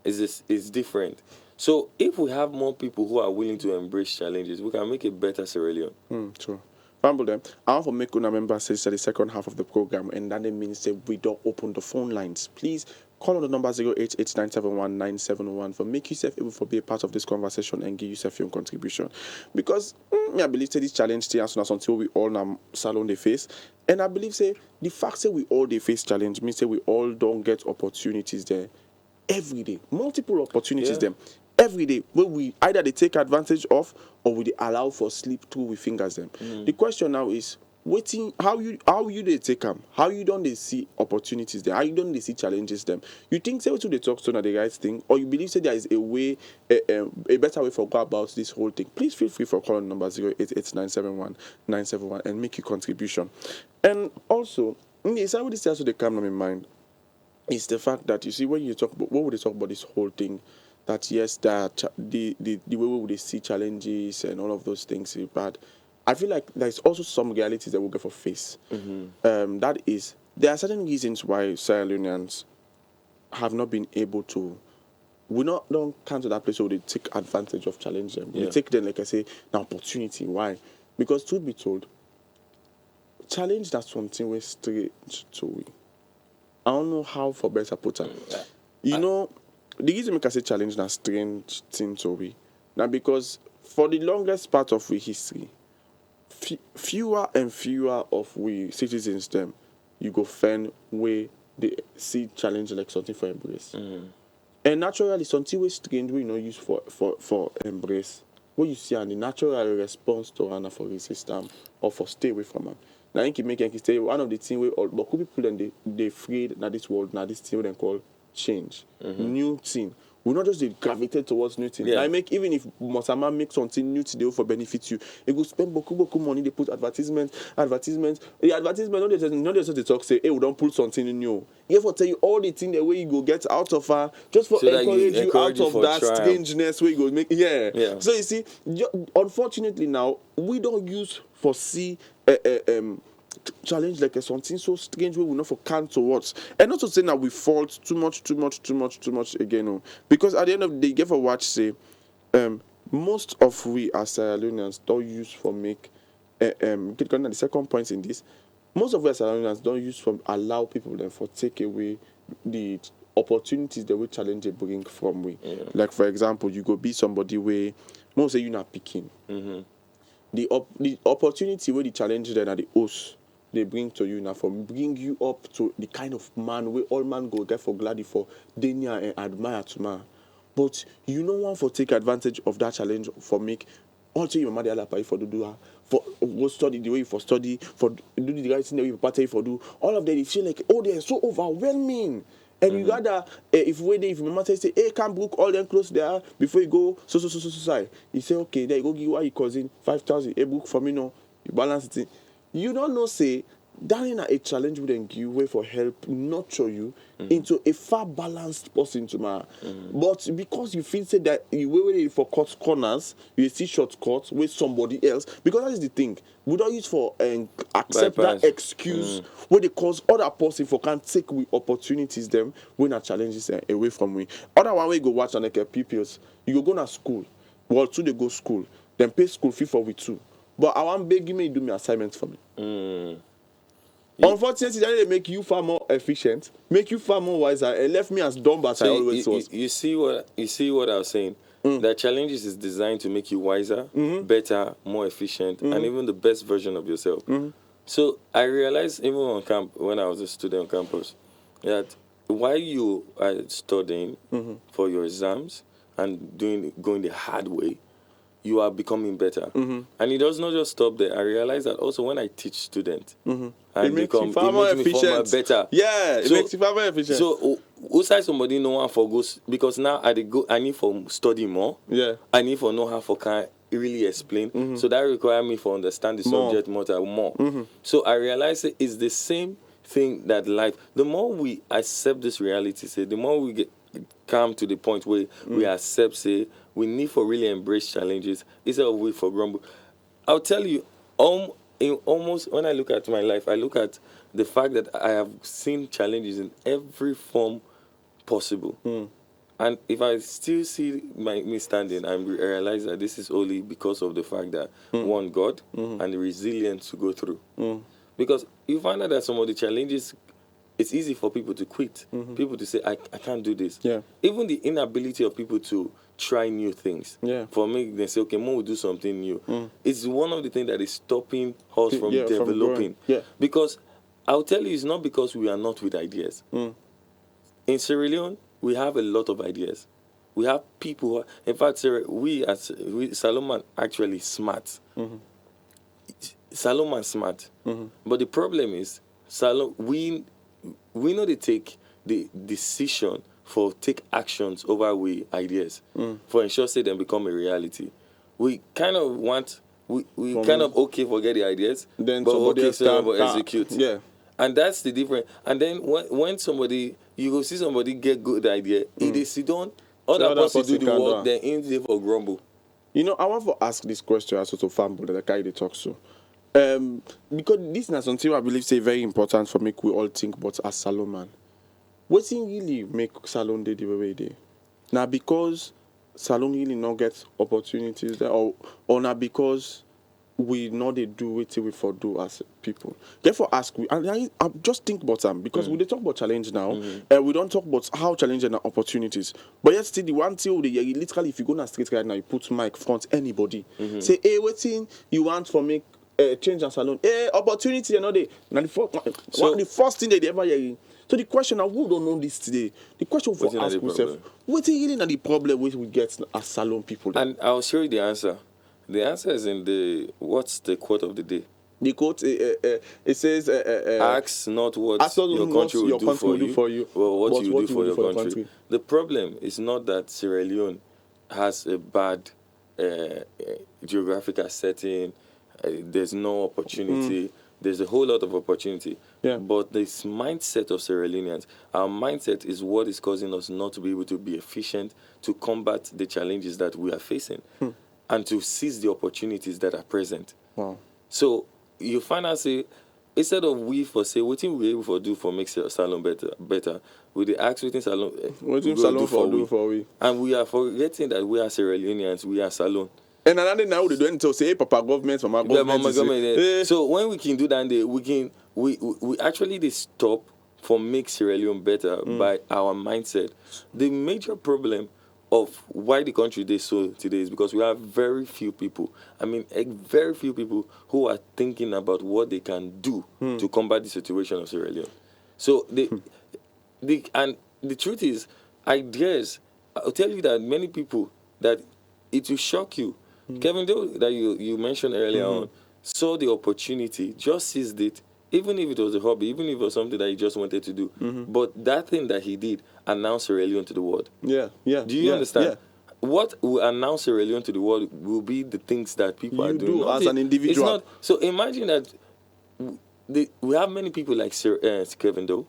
it's different. So if we have more people who are willing to embrace challenges, we can make a better Sierra Leone. True. Famble them. I want to make una member say the second half of the program, and that means that we don't open the phone lines. Please call on the number 088-971-971 for make yourself able to be a part of this conversation and give yourself your contribution. Because I believe say this challenge stay as soon as until we all now salon they face. And I believe say the fact that we all they face challenge means that we all don't get opportunities there every day. Multiple opportunities them. Every day, where we either they take advantage of or we they allow for slip through with fingers them. The question now is waiting how you they take them, how you don't they see opportunities there, how you don't they see challenges them. You think say to they talk to the right thing, or you believe say there is a way a better way for go about this whole thing. Please feel free for calling number 088-971-971 and make your contribution. And also, it's how this also they come to my mind is the fact that you see when you talk about what would they talk about this whole thing. That yes, that the way we see challenges and all of those things is bad. I feel like there's also some realities that we get for face. That is, there are certain reasons why Sierra Leoneans have not been able to. We don't come to that place where they take advantage of challenge them. We take them, like I say, an opportunity. Why? Because truth be told, challenge that's something we're strange to we. I don't know how for better put it. You know. The reason we can say challenge na strange thing to we. Now because for the longest part of we history, fewer and fewer of we citizens them, you go find where they see challenge like something for embrace. And naturally something we strange we not use for embrace. What you see and the natural response to Anna for resist them or for stay away from them. Now you can make and stay one of the things we all but people then they afraid now this world now this thing we call change, new thing. We not just gravitate towards new thing. I make even if Mosama make something new today for benefit you, it go spend beaucoup money. They put advertisement. The advertisement not just they talk say, hey, we don't put something new. You have to tell you all the things the way you go get out of her just for so encourage you out of that strangeness where you go make So you see, unfortunately now we don't use foresee challenge like something so strange we will not for count towards. And not to say that we fault too much again. No. Because at the end of the day, you get for watch say most of we as Sierra Leoneans don't use for make the second point in this, most of we as Sierra Leoneans don't use for allow people then for take away the opportunities that we challenge they bring from we. Like for example, you go be somebody where most say you're not picking. The opportunity where the challenge then are the host they bring to you now for bring you up to the kind of man where all man go get for glad for denia and admire to man. But you know one for take advantage of that challenge for make also your mother allow for do for go study the way you for study, for do the right thing the way you party for do. All of that, they feel like, oh, they're so overwhelming. And you rather, if your mama say, hey, can't book all them clothes there before you go, so side. You say, okay, there you go, give your cousin 5,000, a book for me, no. You balance it. You don't know, say, that is a challenge we then give way for help, nurture you into a far balanced person tomorrow. But because you feel say that you wait for cut corners, you see shortcuts with somebody else, because that is the thing. We don't use for accept Bypass. that excuse where they cause other person for can't take with opportunities them when our challenges away from we. Other one way go watch and like pupils, you go to school. Well, two they go school, then pay school fee for we too. But I want beg you me do me assignments for me. Unfortunately, they make you far more efficient, make you far more wiser, and left me as dumb as I always was. You see what I was saying? That challenges is designed to make you wiser, better, more efficient, and even the best version of yourself. So I realized even on camp, when I was a student on campus, that while you are studying for your exams and going the hard way, you are becoming better. And it does not just stop there. I realized that also when I teach students, It makes me far more efficient. Better. Yeah, it makes you far more efficient. So, outside somebody know how for goes, because now I need for study more. Yeah. I need for know how for can really explain. So that require me for understand the subject more. So I realized it's the same thing that life. The more we accept this reality, say, the more we come to the point where we accept, say, we need for really embrace challenges instead of wait for grumble. I'll tell you, almost when I look at my life, I look at the fact that I have seen challenges in every form possible. And if I still see me standing, I realize that this is only because of the fact that, one, God, and the resilience to go through. Because you find out that some of the challenges, it's easy for people to quit. People to say, I can't do this. Yeah. Even the inability of people to try new things. For me, they say, okay, more will do something new. It's one of the things that is stopping us from developing. Because I'll tell you, it's not because we are not with ideas. In Sierra Leone, we have a lot of ideas. We have people who are, in fact, Salomon actually smart. Salomon smart. But the problem is, we know they take the decision for take actions over we ideas for ensure say them become a reality. We kind of want we kind of okay forget the ideas, then but somebody okay else so execute. Yeah. And that's the difference. And then when somebody you go see somebody get good idea, if they sit down, other person do the work, then in there for grumble. You know, I want to ask this question as to family that guy they talk to. Because this is something I believe say very important for make we all think about as Salomon. What thing really make Salon the way they? Now because Salon really not get opportunities there, or not because we know they do what we for do as people. Therefore, ask we, and I just think about them because we they talk about challenge now, we don't talk about how challenging are opportunities. But yet still the one thing literally, if you go on a street right now, you put mic front anybody, say, hey, what thing you want for make change and salon? Hey, opportunity, you know they. Now the first thing they ever hear. So the question, I who don't know this today. The question for ask myself, what is really the problem we get as salon people? Then? And I'll show you the answer. The answer is in what's the quote of the day? The quote, it says, ask not what your country will do for you, but what you do for your country. The problem is not that Sierra Leone has a bad geographical setting, there's no opportunity. There's a whole lot of opportunity. But this mindset of Sierra Leoneans, our mindset is what is causing us not to be able to be efficient to combat the challenges that we are facing and to seize the opportunities that are present. Wow. So you find out, say, instead of we for say, what we able to do for make Salon better, we they ask what Salon do for we. And we are forgetting that we are Sierra Leoneans, we are Salon. And another now they don't say, hey, Papa government, Mama government. So when we can do that, we actually they stop for make Sierra Leone better by our mindset. The major problem of why the country is so today is because we have very few people. I mean, very few people who are thinking about what they can do to combat the situation of Sierra Leone. So and the truth is, I guess I'll tell you that many people that it will shock you. Kevin, though that you mentioned earlier on, saw the opportunity, just seized it, even if it was a hobby, even if it was something that he just wanted to do. But that thing that he did announced Sierra Leone to the world. Yeah. Do you understand? What will announce Sierra Leone to the world will be the things that people are You doing. do as an individual. It's not, so imagine that we have many people like Kevin Doe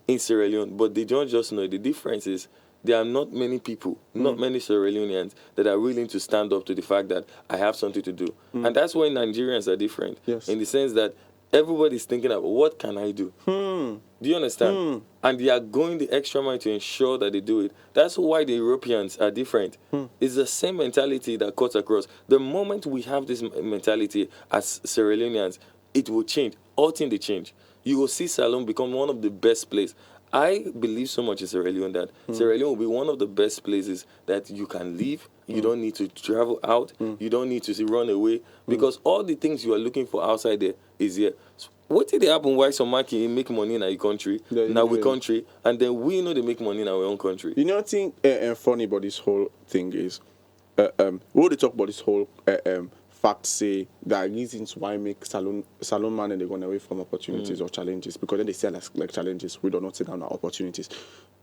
in Sierra Leone, but they don't just know. The difference is there are not many people, not many Sierra Leoneans that are willing to stand up to the fact that I have something to do. And that's why Nigerians are different in the sense that everybody's thinking about what can I do? Do you understand? And they are going the extra mile to ensure that they do it. That's why the Europeans are different. It's the same mentality that cuts across. The moment we have this mentality as Sierra Leoneans, it will change. All things they change. You will see Salone become one of the best places. I believe so much in Sierra Leone that Sierra Leone will be one of the best places that you can live. You don't need to travel out. You don't need to run away because all the things you are looking for outside there is here. So what did they happen? Why some market make money in our country, now we country, and then we know they make money in our own country. You know what thing funny about this whole thing is, when they talk about this whole fact say there are reasons why make salon man and they run away from opportunities or challenges because then they say like challenges we do not sit down our opportunities.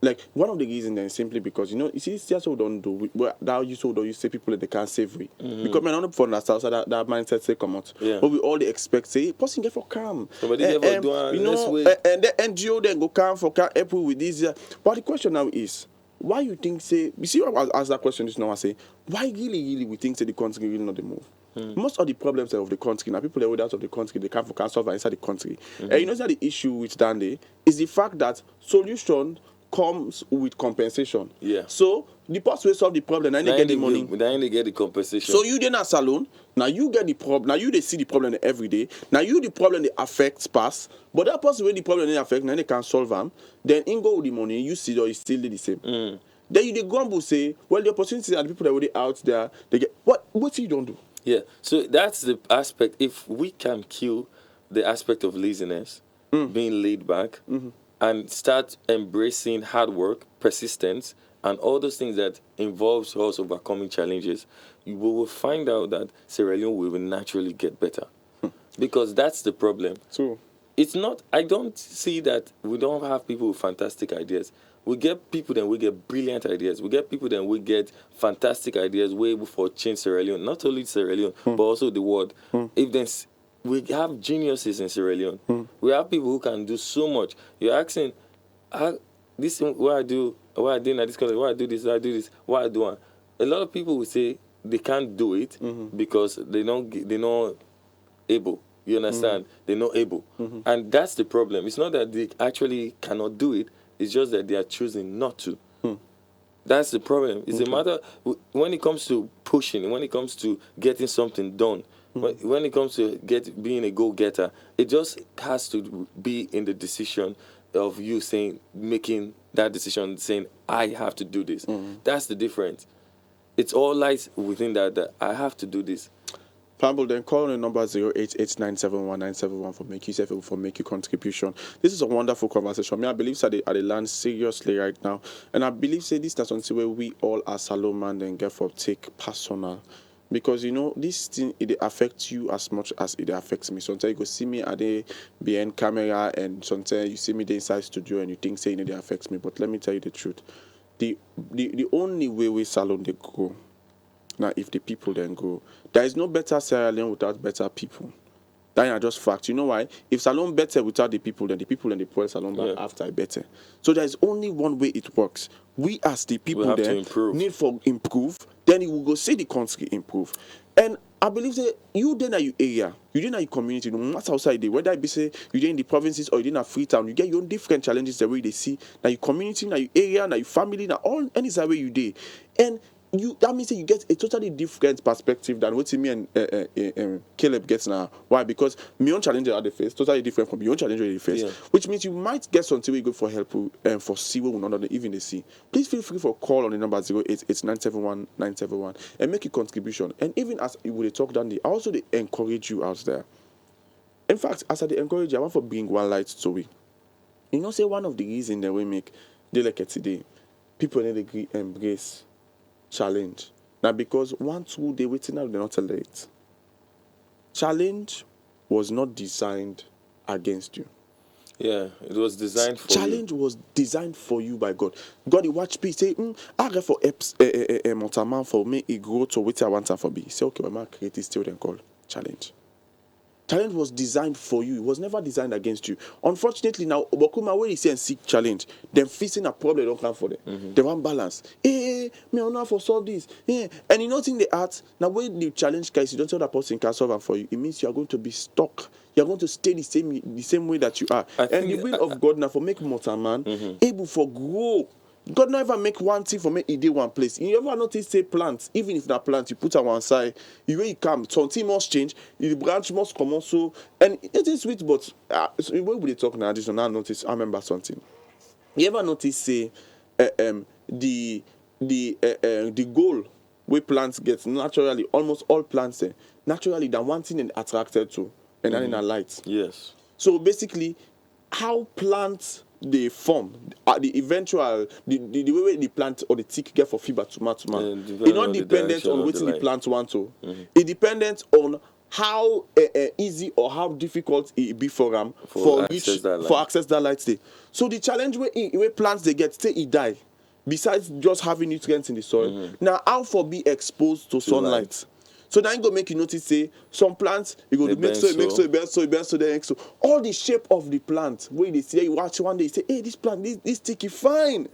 Like one of the reasons then simply because you see it's just so don't do that you so don't you say people that they can't save we because man not for that mindset say come out but we all they expect say person get for calm somebody never do you know and the NGO then go calm for calm help with this but the question now is why you think say you see I ask that question just now I say why really we think say the country really not the move. Most of the problems of the country now, people that are out of the country, they can't solve inside the country. And you know that the issue with Dande is the fact that solution comes with compensation. Yeah. So the person will solve the problem, and they get the money. Then they get the compensation. So you then a salon, now you get the problem. Now you they see the problem every day. Now you the problem they affect pass, but that person when the problem they affect, now they can't solve them. Then in go with the money, you see or it's still the same. Then you the grumble say, well the opportunities are the people that are already out there. They get what you don't do. Yeah, so that's the aspect. If we can kill the aspect of laziness, being laid back, and start embracing hard work, persistence, and all those things that involves us overcoming challenges, we will find out that Sierra Leone will naturally get better. Because that's the problem. True. It's not, I don't see that we don't have people with fantastic ideas. We get people then we get brilliant ideas. We get people then we get fantastic ideas way before change Sierra Leone. Not only Sierra Leone, but also the world. If then we have geniuses in Sierra Leone. We have people who can do so much. You're asking, this what I do in this country, why I do this, why I do one. A lot of people will say they can't do it because they're not able. You understand? They're not able. And that's the problem. It's not that they actually cannot do it. It's just that they are choosing not to. That's the problem. It's a matter when it comes to pushing, when it comes to getting something done, when it comes to being a go-getter, it just has to be in the decision of you making that decision, saying, I have to do this. That's the difference. It's all lies within that I have to do this. Pamble, then call on the number 0889719971 for make yourself for make your contribution. This is a wonderful conversation. I believe that they land seriously right now, and I believe say this is something where we all as salon man then get for take personal, because this thing it affects you as much as it affects me. Sometimes you go see me at the behind camera, and sometimes you see me the inside studio, and you think saying it affects me. But let me tell you the truth: the only way we salon they go. Now, if the people then go, there is no better Sierra Leone without better people. That are just facts. You know why? If Salon better without the people, then the people and the poor Salon back after better. So there is only one way it works. We as the people then need for improve. Then you will go see the country improve. And I believe that you then at your area, you then at your community, no matter outside there, whether it be say you then in the provinces or you then at Freetown, you get your own different challenges the way they see. Now your community, now your area, now your family, now all any side where you do. And that means that you get a totally different perspective than what me and Caleb gets now. Why? Because my own challenges are the face totally different from your own challenges they face. Which means you might get something we go for help for see what we not even they see. Please feel free for call on the number 0889719971 and make a contribution. And even as you would talk down, I also they encourage you out there. In fact, as I encourage you, I want for bring one light story. Say one of the reasons that we make they like it today, people need to embrace challenge. Now because 1, 2 they waiting now they're not late. Challenge was not designed against you. Yeah, it was designed for challenge was designed for you by God. God, you watch people say, I get for man for me, it grow to what I want for be. Say, okay, my create still then call challenge. Challenge was designed for you. It was never designed against you. Unfortunately, now, Bokuma, when you say and seek challenge, them facing a problem, they don't come for them. They want balance. Me, I don't know how to solve this. And you know, in the art, now when the challenge guys, you don't tell that person can solve it for you. It means you are going to be stuck. You are going to stay the same way that you are. And the will of God now for make mortal man able for grow. God never make one thing for me, he did one place. You ever notice say plants, even if that plant you put on one side, the way you come, something must change, the branch must come also, and it is sweet, but so when we talk now, this one I notice, I remember something. You ever notice say the goal where plants get naturally, almost all plants naturally the one thing they attracted to, and then in a light. Yes. So basically, how plants they form, the eventual, the way the plant or the tick get for fiber to man. It's not dependent on what the plant want to. It depends on how easy or how difficult it be for them for access that light stay. So the challenge where plants they get say it die. Besides just having nutrients in the soil, now how for be exposed to sunlight. So now you go make you notice say some plants you go to make so then so all the shape of the plant where they say you watch one day you say hey this plant this stick is fine.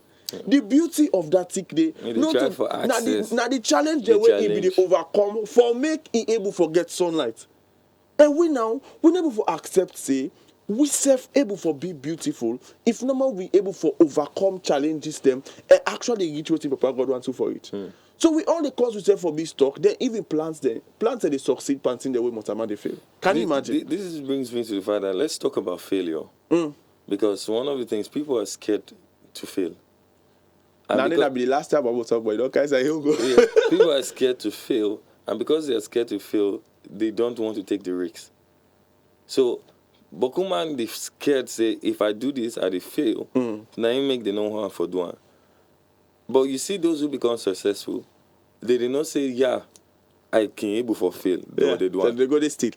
The beauty of that tick they not now the challenge the way it be they overcome for make it able to get sunlight. And we able to accept say we self able for be beautiful if normal we able for overcome challenges them and actually reach what Papa God wants to for it. So we all the cause we say for be stuck, then even plants that they succeed planting the way Motama they fail. Can you imagine? This brings me to the fact that let's talk about failure. Because one of the things people are scared to fail. And now that'll be the last time I will talk about it. Okay, so he'll go. People are scared to fail, and because they are scared to fail, they don't want to take the risks. So Bokuman they scared say if I do this, I fail. Now you make the no harm for doing. But you see those who become successful, they did not say, yeah, I can able for fail. They do. They go this still.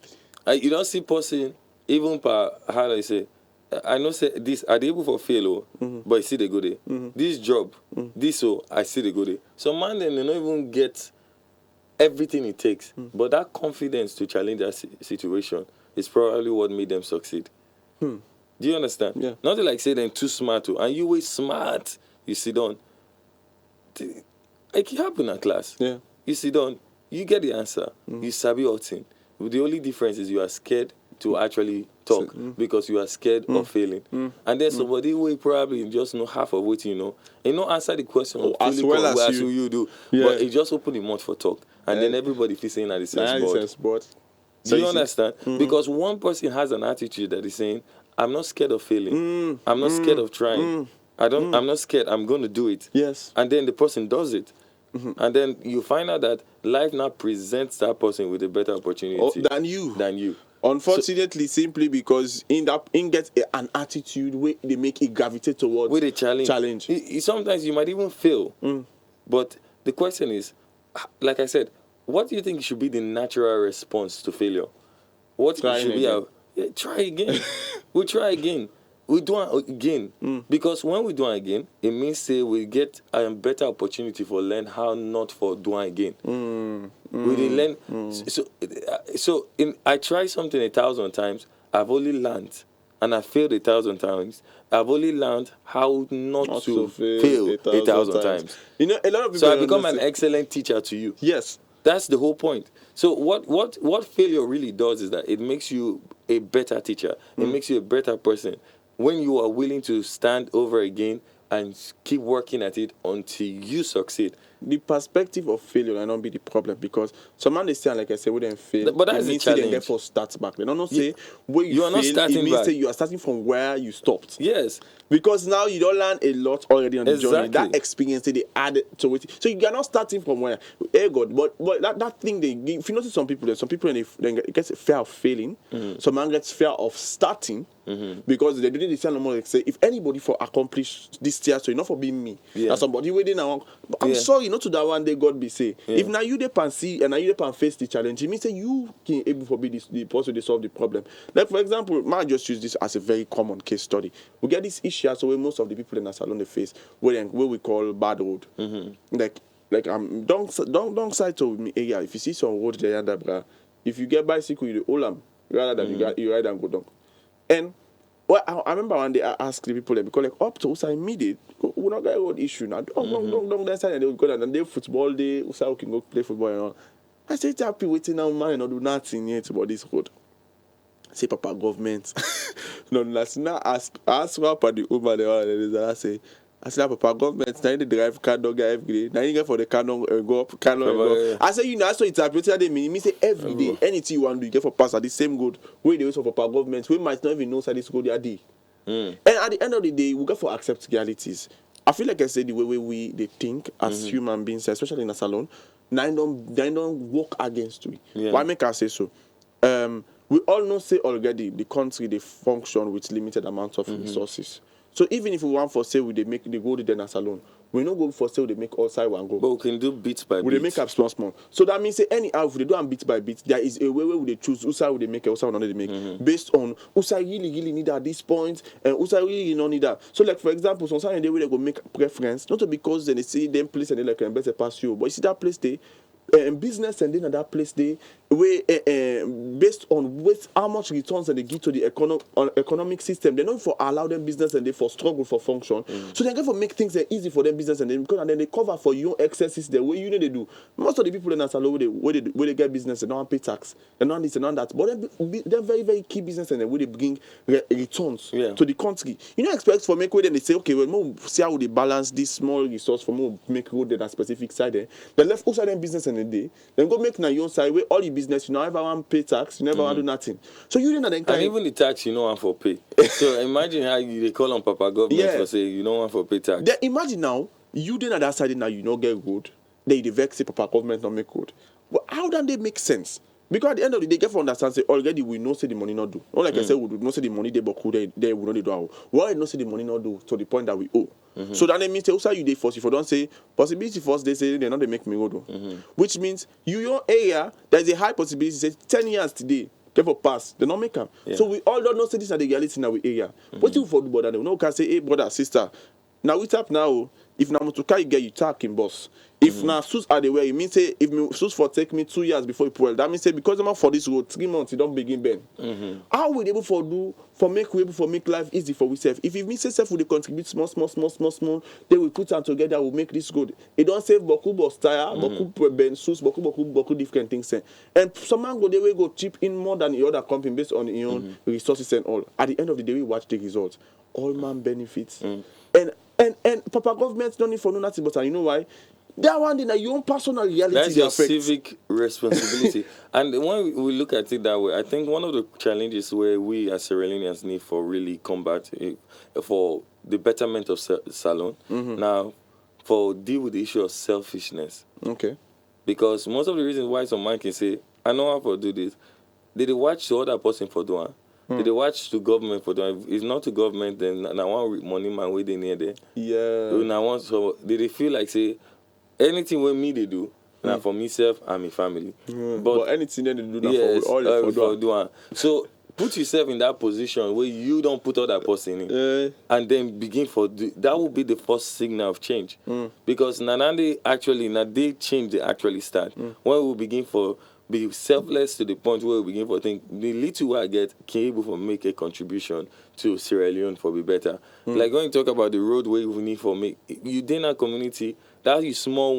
You don't see person, even per how I say, I know say this, are they able for fail, but I see they go there. This job, this I see they go there. So man, then they don't even get everything it takes. But that confidence to challenge that situation is probably what made them succeed. Do you understand? Yeah. Not like say they're too smart, and you were smart, you sit down. It can happen in class. Yeah. You sit down, you get the answer. You sabi all thing. The only difference is you are scared to actually talk because you are scared of failing. And then somebody will probably just know half of what you know. And not answer the question as well as you do. Yeah. But it just open the mouth for talk. And then everybody feels saying at the same board. Do you understand? Because one person has an attitude that is saying, I'm not scared of failing. I'm not scared of trying. I'm not scared. I'm going to do it. Yes. And then the person does it. And then you find out that life now presents that person with a better opportunity than you. Unfortunately, simply because in gets an attitude where they make it gravitate towards with a challenge. Sometimes you might even fail. But the question is, like I said, what do you think should be the natural response to failure? What should be try again. We'll try again. We do it again. Because when we do it again, it means say we get a better opportunity for learn how not for doing again. We didn't learn. I try something 1,000 times. I've only learned, and I failed 1,000 times. I've only learned how not to fail 1,000 times. You know, a lot of people. So I become an excellent teacher to you. Yes, that's the whole point. So what failure really does is that it makes you a better teacher. It makes you a better person. When you are willing to stand over again and keep working at it until you succeed. The perspective of failure will not be the problem because some man they say, like I said, we didn't fail. But that's the challenge. They therefore start back. They don't say where you are fail, not starting it means back. say you are starting from where you stopped. Yes. Because now you don't learn a lot already on the journey. That experience they added to it. So you are not starting from where. Hey God, but that thing they if you notice some people when they get fear of failing, some man gets fear of starting. Because they didn't say no more. Like say, if anybody for accomplish this tier, so not for being me. Yeah. Now somebody waiting now. I'm sorry, not to that one day God be say. If now you dey pan see and now you dey pan face the challenge, it means say you can able for be the person to solve the problem. Like for example, man just use this as a very common case study. We get this issue so where most of the people in the salon they face where we call bad road. Like down side to me area. If you see some road there under bra, if you get bicycle you hold them rather than you ride and go down. And well, I remember one day I asked the people because like up to Usa immediate we not got a road issue now. Don't that side and they will go down and they football day Usa can go play football and all. I said happy waiting now man not do nothing yet about this road. Say Papa government. No, let's not ask up at the Uber the I say I said, Papa, government, now you drive car dog every day. Now you get for the canon go up, canon go up. I say, you know, so it's happening. They mean say every day, anything you want to do, you get for pass at the same good. Where they use for Papa government, we might not even know that this good they day. And at the end of the day, we get for accept realities. I feel like I said the way they think as human beings, especially in a salon, they don't work against we. Why make I say so? We all know say already the country they function with limited amounts of resources. So even if we want for sale, they go to the salon. We not go for sale, they make all side one go. But we can do bit by bit. They make up small. So that means say anyhow, if they do them bit by bit, there is a way where they choose who side they make, who side not they make, based on who side really need at this point, and who side really not need that. So like for example, sometimes they will go make preference, not because they see them place and they like better pass you, but you see that place they. Business and then at that place they based on how much returns and they give to the economic system, they don't for allow them business and they for struggle for function. So they get for make things easy for them business and then because and then they cover for your excesses the way you know they do. Most of the people in that salon where they get business they don't pay tax and not this and not that, but they're very very key business and then where they bring returns to the country. You know expect for make way then they say okay well more see how they balance this small resource for more make road at that specific side there. They left outside them business and day, then go make na your own side where all the business you never want pay tax, you never want do nothing. So you didn't and even the tax you don't want for pay. So imagine how they call on Papa government for say you don't want for pay tax. Then imagine now you didn't at that side now you not get good. They vex say Papa government not make good. But how do they make sense? Because at the end of the day, they get for understand say already we know say the money not do. Not like I said, we do not say the money they but could they will not do. Why not say the money not do to the point that we owe? So that means say also you they force if you don't say possibility first they say they not they make me go do. Which means your area there's a high possibility say 10 years today. For pass, they not make them. So we all don't know say this are the reality in our area. What you for do brother? They no can say hey brother sister. Now we tap now. If now to carry get you talking boss. If now sus are the way, it means say if me sus for take me 2 years before it pull, that means say because I'm for this road 3 months, it don't begin bend. How we able for make life easy for ourselves? If me say self will contribute small, they will put them together, will make this good. It don't save boku boss tire, boku ben sus, boku different things. And someone go they will go chip in more than the other company based on your own resources and all. At the end of the day, we watch the results. All man benefits. And Papa government don't need for no nothing, but you know why? That one in your own personal reality. That's your civic responsibility. And when we look at it that way, I think one of the challenges where we as Sierra Leoneans need for really combat for the betterment of salon now for deal with the issue of selfishness. Okay. Because most of the reasons why some man can say, I know how to do this, they watch the other person for doing. They watch the government for doing. If not to government, then now one money man waiting near there. Yeah. Now one so they feel like say anything with me they do. Now for myself and my family. But anything that they do now for all for doing. So put yourself in that position where you don't put other person in, and then begin for that will be the first signal of change. Because now they change they actually start when we begin for. Be selfless to the point where we begin for think the little I get can able to make a contribution to Sierra Leone for be better. Like when you talk about the road where we need for make you in a community that you small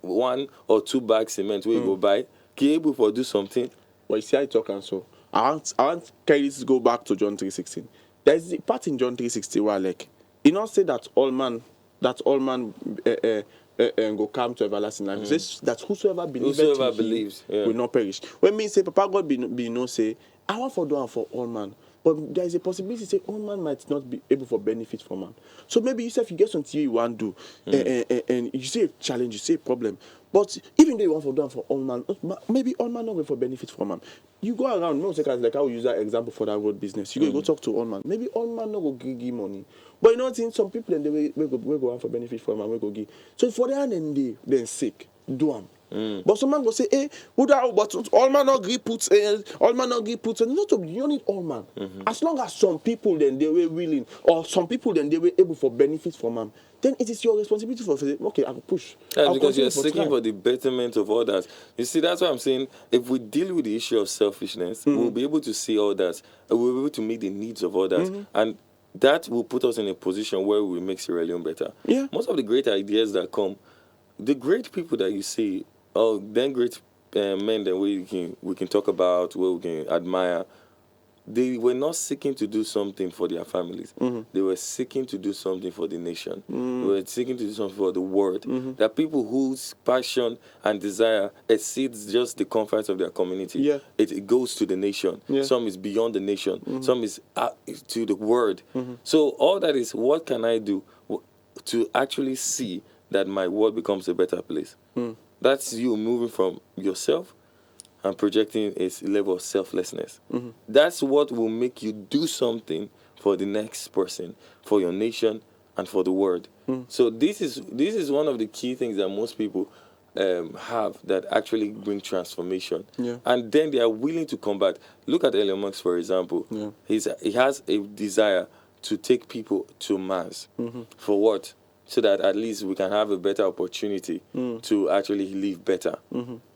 one or 2 bags cement where you go buy can able for do something. Well you see I talk and so I want carry this go back to John 3:16. There's a part in John 3:16 where like you not say that all man and go come to everlasting life. Says that whosoever believes will not perish. When me say Papa God be no say I want for do am for all man. But there is a possibility say all man might not be able to benefit from am. So maybe yourself you get something you want to do, and you see a challenge, you see a problem. But even though you want for do am for all man, maybe all man not going for benefit from am. You go around, no second, like I will use that example for that road business. You go talk to all man. Maybe all man not go give money. But you know what I'm saying? Some people then they will go out for benefit from am, we go give. So for the end and they then sick, do am. But some man go say, hey, but all man not agree put, all man not agree put. And not you don't need all man. As long as some people then they were willing, or some people then they were able for benefit from them, then it is your responsibility for say, okay, I will push. Yeah, because you're seeking for the betterment of others. You see, that's why I'm saying if we deal with the issue of selfishness, we'll be able to see others, and we'll be able to meet the needs of others. And that will put us in a position where we make Sierra Leone better. Yeah. Most of the great ideas that come, the great people that you see, then great men that we can talk about, where we can admire, they were not seeking to do something for their families. They were seeking to do something for the nation. They were seeking to do something for the world. There are people whose passion and desire exceeds just the comforts of their community. Yeah. It goes to the nation. Yeah. Some is beyond the nation. Some is to the world. So all that is, what can I do to actually see that my world becomes a better place? That's you moving from yourself and projecting a level of selflessness. That's what will make you do something for the next person, for your nation, and for the world. So this is one of the key things that most people have that actually bring transformation. Yeah. And then they are willing to combat. Look at Elon Musk, for example. Yeah. He has a desire to take people to Mars. For what? So that at least we can have a better opportunity to actually live better.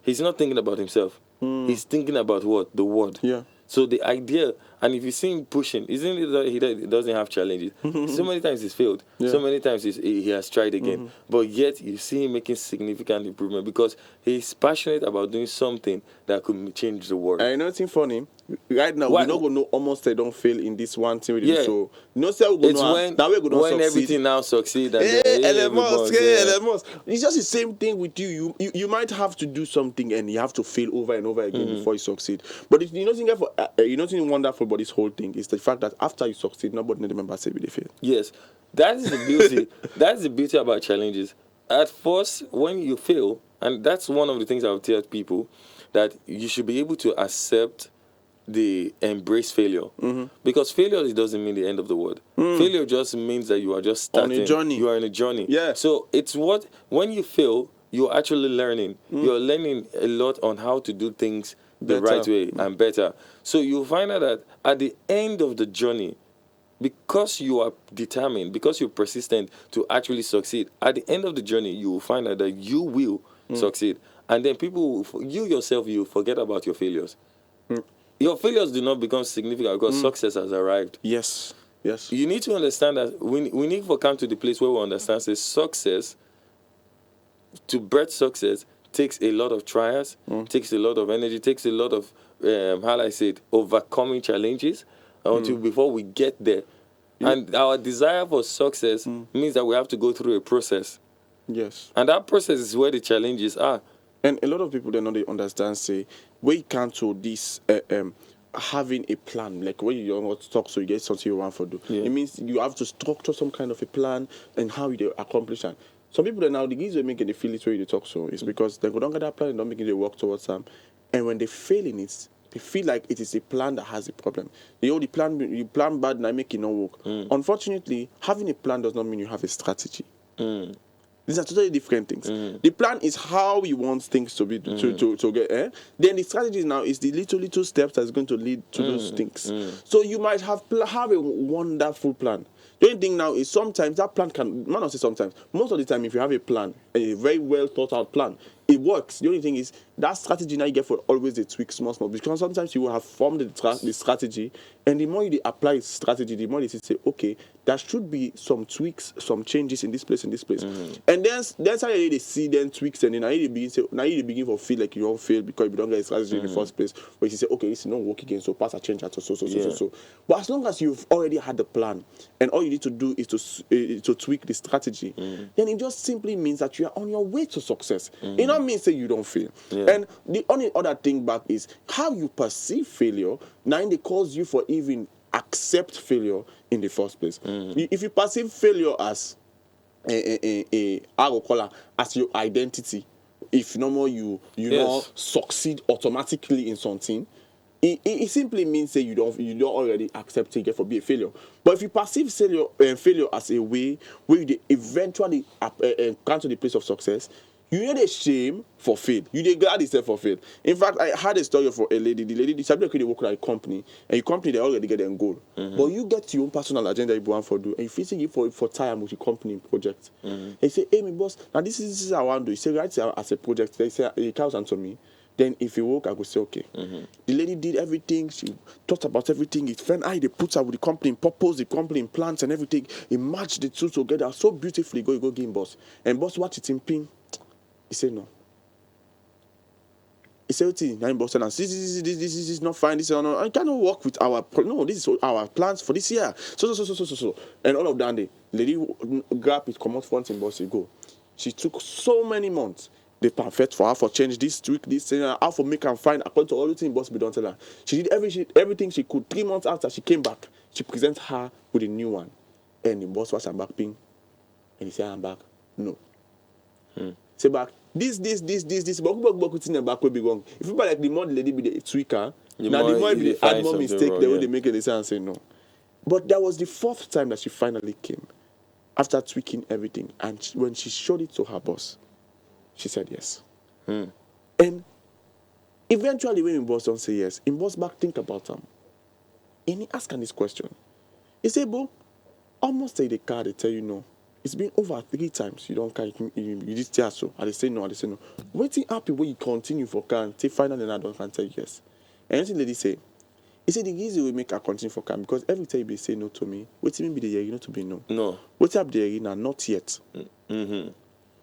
He's not thinking about himself. He's thinking about what? The world. Yeah. So the idea, and if you see him pushing, isn't it that he doesn't have challenges? So many times he's failed. Yeah. So many times he has tried again. But yet you see him making significant improvement because he's passionate about doing something that could change the world. And you know what's funny? Right now, Why- we're not going to know almost they don't fail in this one thing. Yeah. So, you know, say we're It's going to when everything now succeeds. And Hey, then, Elon Musk, hey, yeah. Elon Musk. It's just the same thing with you. You might have to do something and you have to fail over and over again before you succeed. But it's, you know something wonderful about this whole thing is the fact that after you succeed, nobody remembers say they fail. Yes, that is the beauty. That's the beauty about challenges. At first, when you fail, and that's one of the things I would tell people, that you should be able to accept the embrace failure. Because failure doesn't mean the end of the world. Failure just means that you are just starting. On a journey. You are on a journey. Yeah. So it's what, when you fail, you're actually learning. You're learning a lot on how to do things the Better. right way and better. So you'll find out that at the end of the journey, because you are determined, because you're persistent to actually succeed, at the end of the journey, you will find out that you will succeed. And then you yourself, you forget about your failures. Your failures do not become significant because success has arrived. Yes. Yes. You need to understand that we need to come to the place where we understand that success, to birth success, takes a lot of trials, takes a lot of energy, takes a lot of, overcoming challenges until before we get there. And our desire for success means that we have to go through a process. Yes. And that process is where the challenges are. And a lot of people they understand say we can't do this having a plan, like when you want to talk so you get something you want to do. It means you have to structure some kind of a plan and how you accomplish that. Some people now the reason they making they feel it where you talk so is because they don't get that plan and don't make it they work towards them. And when they fail in it, they feel like it is a plan that has a problem. You plan bad and I make it not work. Unfortunately, having a plan does not mean you have a strategy. These are totally different things. The plan is how you want things to be to get. Then the strategy now is the little steps that's going to lead to those things. So you might have a wonderful plan. The only thing now is sometimes that plan can, man, not say sometimes, most of the time if you have a plan, a very well thought out plan, it works. The only thing is that strategy now you get for always the tweak small because sometimes you will have formed the strategy, and the more you apply strategy, the more you say, okay, there should be some tweaks, some changes in this place, and then that's how you see then tweaks, and then now you begin to feel like you don't fail because you don't get a strategy in the first place. But you say, okay, this is not working again, so pass a change at so. But as long as you've already had the plan, and all you need to do is to tweak the strategy, then it just simply means that you are on your way to success. You know, not mean say you don't fail. And the only other thing back is how you perceive failure. Now they cause you for even accept failure in the first place. If you perceive failure as I will call it as your identity, if no more you not succeed automatically in something, it simply means that you don't already accept it for be a failure. But if you perceive failure as a way where you eventually come to the place of success, you need a shame for fail. You dey glad yourself for fail. In fact, I had a story for a lady. The lady decided to work at a company, and your company they already get their goal. But you get your own personal agenda you want for do, and you facing it for time with your company project. And you say, "Hey, my boss, now this is how I want to do." You say, "Right as a project." They say, "It counts onto me." Then if you work, I go say, "Okay." The lady did everything. She thought about everything. It friend, they put her with the company in purpose, the company in plans and everything. He matched the two together so beautifully. Go give him boss, and boss watch it in ping. He said no. He said, "I'm boss, and this is not fine. This is not. I cannot work with our this is our plans for this year." So. And all of that, the lady grab it, come out front and boss, go. She took so many months. They perfect for her for change this tweak this thing, how for make her find according to all the things boss be don't tell her. She did everything she could. 3 months after she came back, she presents her with a new one, and the boss was her back ping, and he said, "I'm back." No. Say back this but who in the back will be wrong. If you like the more the lady be the tweaker, now the more you add more mistake the way they make it, they say and say no. But that was the 4th time that she finally came after tweaking everything, and when she showed it to her boss, she said yes. And eventually when my boss don't say yes, in boss back think about him. And he ask him this question. He say, "Bo, almost take the car, they tell you no. It's been over 3 times. You don't carry you just tell so. And they say no, Waiting happy when you continue for car until finally I don't can tell you yes." And anything lady say, he said the reason we make her continue for car because every time you say no to me, what's mean be the year you know to be no. No. What's up there now? Not yet.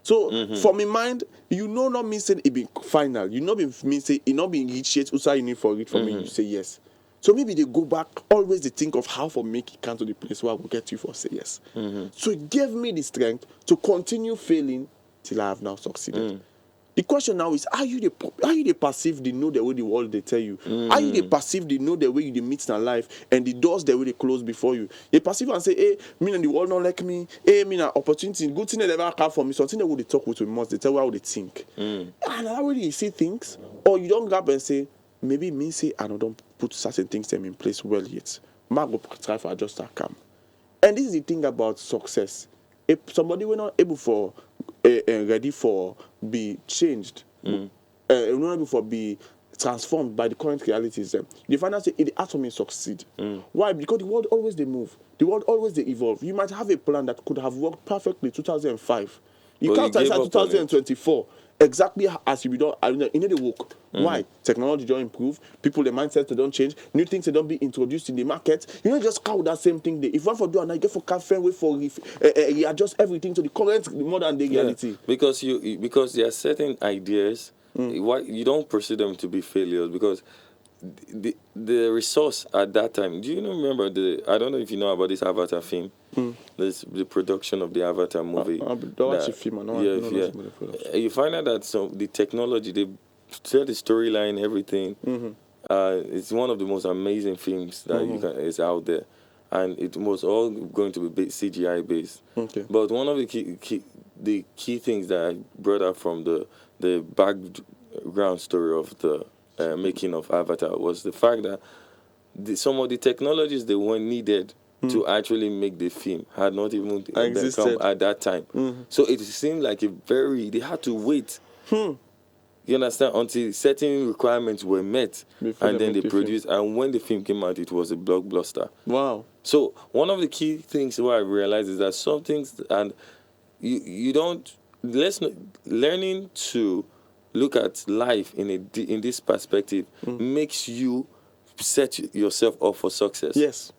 So for my mind, you know not mean say it be final. You know mean say it not being reached yet. Also you need for it for me, you say yes. So maybe they go back, always they think of how for make it come to the place where I will get you for say yes. So it gave me the strength to continue failing till I have now succeeded. The question now is, are you the perceive the know the way the world they tell you? Are you the perceive the know the way you meet in life and the doors the way they close before you? They perceive and say, "Hey, me and the world not like me. Hey, me na opportunity, good thing they never come for me. Something they would talk with me most. They tell how they think. And how really you see things, or you don't grab and say, maybe me say I don't put certain things them in place well yet. Mark go try for adjust that calm. And this is the thing about success. If somebody were not able for ready for be changed, not able for be transformed by the current realities, the final say it has to me succeed. Why? Because the world always they move. The world always they evolve. You might have a plan that could have worked perfectly 2005. You can't start 2024. Exactly as you be done, you need to work. Why? Technology don't improve. People, the mindset they don't change. New things they don't be introduced in the market. You don't just count that same thing there. If you want to do and I get for cafe, wait for readjust everything to the current modern day reality. Because there are certain ideas. Why you don't pursue them to be failures because the resource at that time. Do you remember I don't know if you know about this Avatar film. This the production of the Avatar movie. You find out that the technology they tell the storyline, everything. It's one of the most amazing films that is out there, and it was all going to be CGI based. But one of the key things that I brought up from the background story of the making of Avatar was the fact that some of the technologies they were needed to actually make the film had not even come at that time. So it seemed like they had to wait. You understand? Until certain requirements were met, and then they produced. And when the film came out, it was a blockbuster. Wow! So one of the key things what I realized is that some things, and you don't learning to look at life in this perspective makes you set yourself up for success. Yes.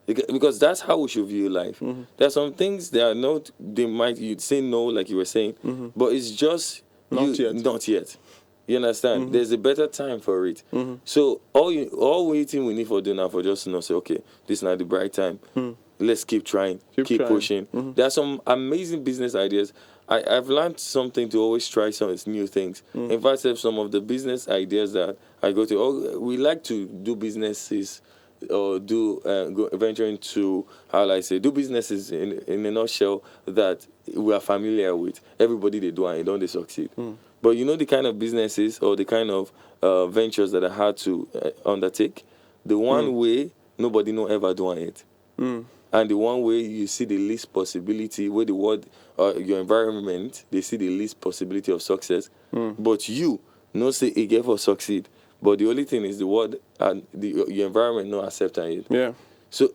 Because that's how we should view life. There are some things that are not. You'd say no, like you were saying, but it's just not yet. You understand? There's a better time for it. So all waiting we need for do now for just to say, okay, this is not the right time. Let's keep trying, keep pushing. There are some amazing business ideas. I've learned something to always try some new things. In fact, some of the business ideas that I go to, we like to do businesses or venture into, do businesses in a nutshell that we are familiar with. Everybody they do and they succeed. But you know the kind of businesses or the kind of ventures that I had to undertake? The one way nobody no ever doing it. And the one way you see the least possibility, where the world, your environment, they see the least possibility of success. But you, no say it gave us succeed. But the only thing is the world and your environment not accepting it. Yeah. So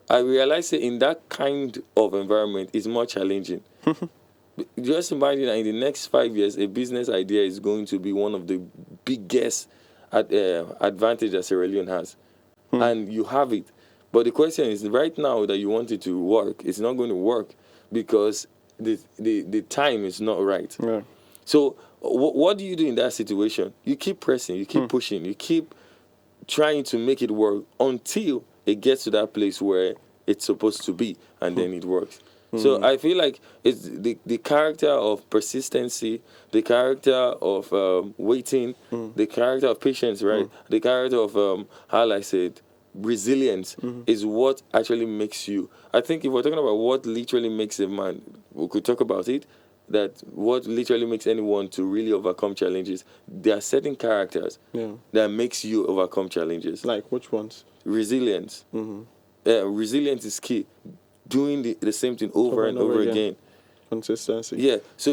I realize that in that kind of environment, it's more challenging. Just imagine that in the next 5 years, a business idea is going to be one of the biggest advantage that Sierra Leone has. And you have it. But the question is, right now that you want it to work, it's not going to work because the time is not right. Yeah. So what do you do in that situation? You keep pressing, you keep pushing, you keep trying to make it work until it gets to that place where it's supposed to be, and then it works. So I feel like it's the character of persistency, the character of waiting, the character of patience, right? The character of, how I said, resilience is what actually makes you. I think if we're talking about what literally makes a man, we could talk about it, that what literally makes anyone to really overcome challenges, there are certain characters that makes you overcome challenges. Like which ones? Resilience. Resilience is key. Doing the same thing over and over again. Consistency. Yeah. So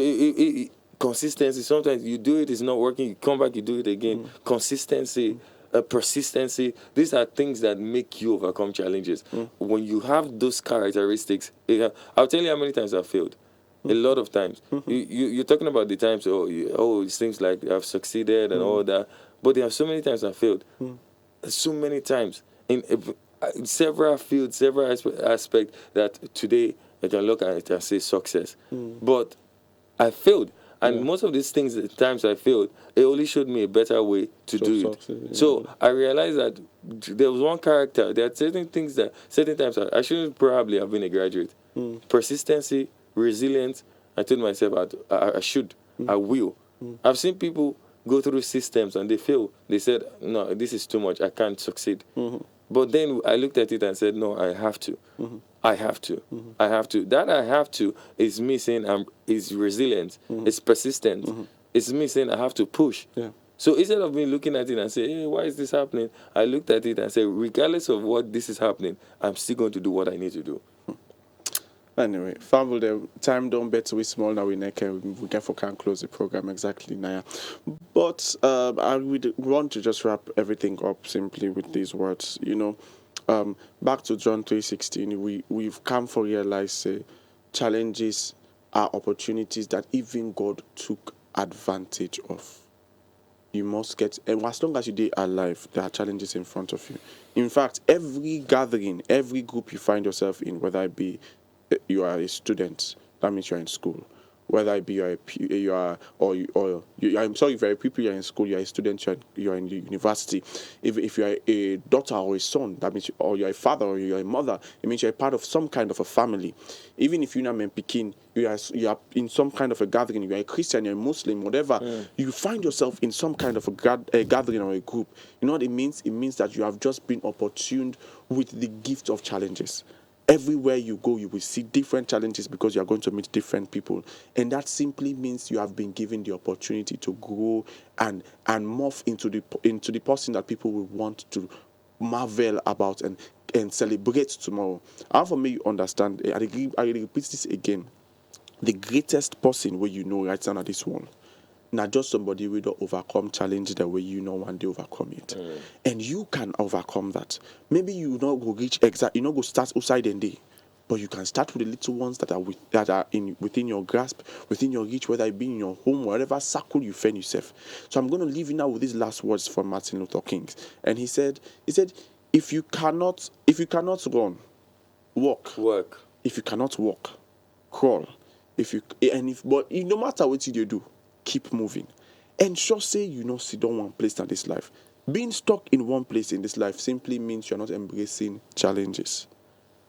consistency. Sometimes you do it, it's not working. You come back, you do it again. Consistency, persistency. These are things that make you overcome challenges. When you have those characteristics, I'll tell you how many times I've failed. A lot of times. You're talking about the times, it seems like I've succeeded and all that. But there are so many times I failed. So many times. In several fields, several aspects that today I can look at it and say success. But I failed. And most of these things, the times I failed, it only showed me a better way to do it. Yeah. So I realized that there was one character. There are certain things that, certain times, I shouldn't probably have been a graduate. Persistency, resilience. I told myself I should, I will. I've seen people go through systems and they fail. They said, no, this is too much. I can't succeed. But then I looked at it and said, no, I have to. I have to. I have to. That I have to is me saying is resilient. It's persistent. It's me saying I have to push. Yeah. So instead of me looking at it and say, hey, why is this happening? I looked at it and said, regardless of what this is happening, I'm still going to do what I need to do. Anyway, family, the time don't bet we small now we can close the program exactly now. But I would want to just wrap everything up simply with these words. Back to John 3:16, we've come for realize challenges are opportunities that even God took advantage of. You must get, and as long as you are alive, there are challenges in front of you. In fact, every gathering, every group you find yourself in, whether it be you are a student, that means you're in school. Whether it be if you're a pupil, you're in school, you're a student, you're in the university. If you're a daughter or a son, that means, or you're a father or you're a mother, it means you're a part of some kind of a family. Even if you're not in Pekin, you are in some kind of a gathering, you're a Christian, you're a Muslim, whatever, you find yourself in some kind of a gathering or a group. You know what it means? It means that you have just been opportuned with the gift of challenges. Everywhere you go, you will see different challenges because you are going to meet different people. And that simply means you have been given the opportunity to grow and morph into the person that people will want to marvel about and celebrate tomorrow. And for me, you understand, I repeat this again. The greatest person where you know right now at this one, not just somebody who will overcome challenge the way you know one day overcome it. And you can overcome that. Maybe you not go reach go start outside and day, but you can start with the little ones that are within your grasp, within your reach, whether it be in your home, wherever circle you find yourself. So I'm going to leave you now with these last words from Martin Luther King. And he said, if you cannot run, walk. If you cannot walk, crawl. But no matter what you do, keep moving. And sure say sit down one place in this life. Being stuck in one place in this life simply means you're not embracing challenges.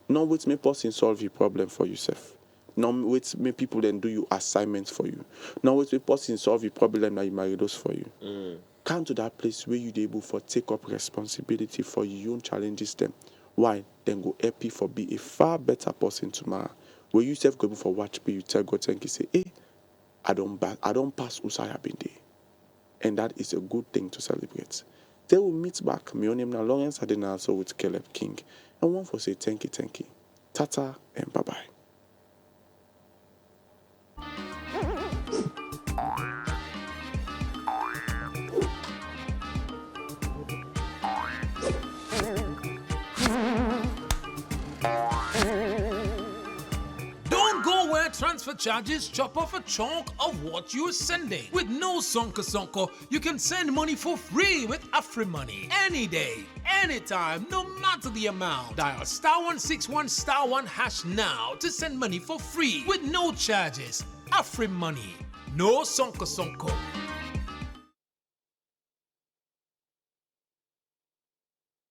Not with me person solve your problem for yourself. Now wait, make people then do you assignments for you. Now wait, the person solve your problem that you marry those for you. Come to that place where you able for take up responsibility for your own challenges them. Why? Then go happy for be a far better person tomorrow. Where you self go for watch be you tell God thank you say, hey, I don't pass Usaya been there. And that is a good thing to celebrate. They will meet back. My name now Lawrence Adena also with Caleb King. And one for say thank you. Tata and bye-bye. Transfer charges chop off a chunk of what you're sending. With no sonko, you can send money for free with AfriMoney any day, anytime, no matter the amount. Dial *161*1# now to send money for free with no charges. AfriMoney, no sonko.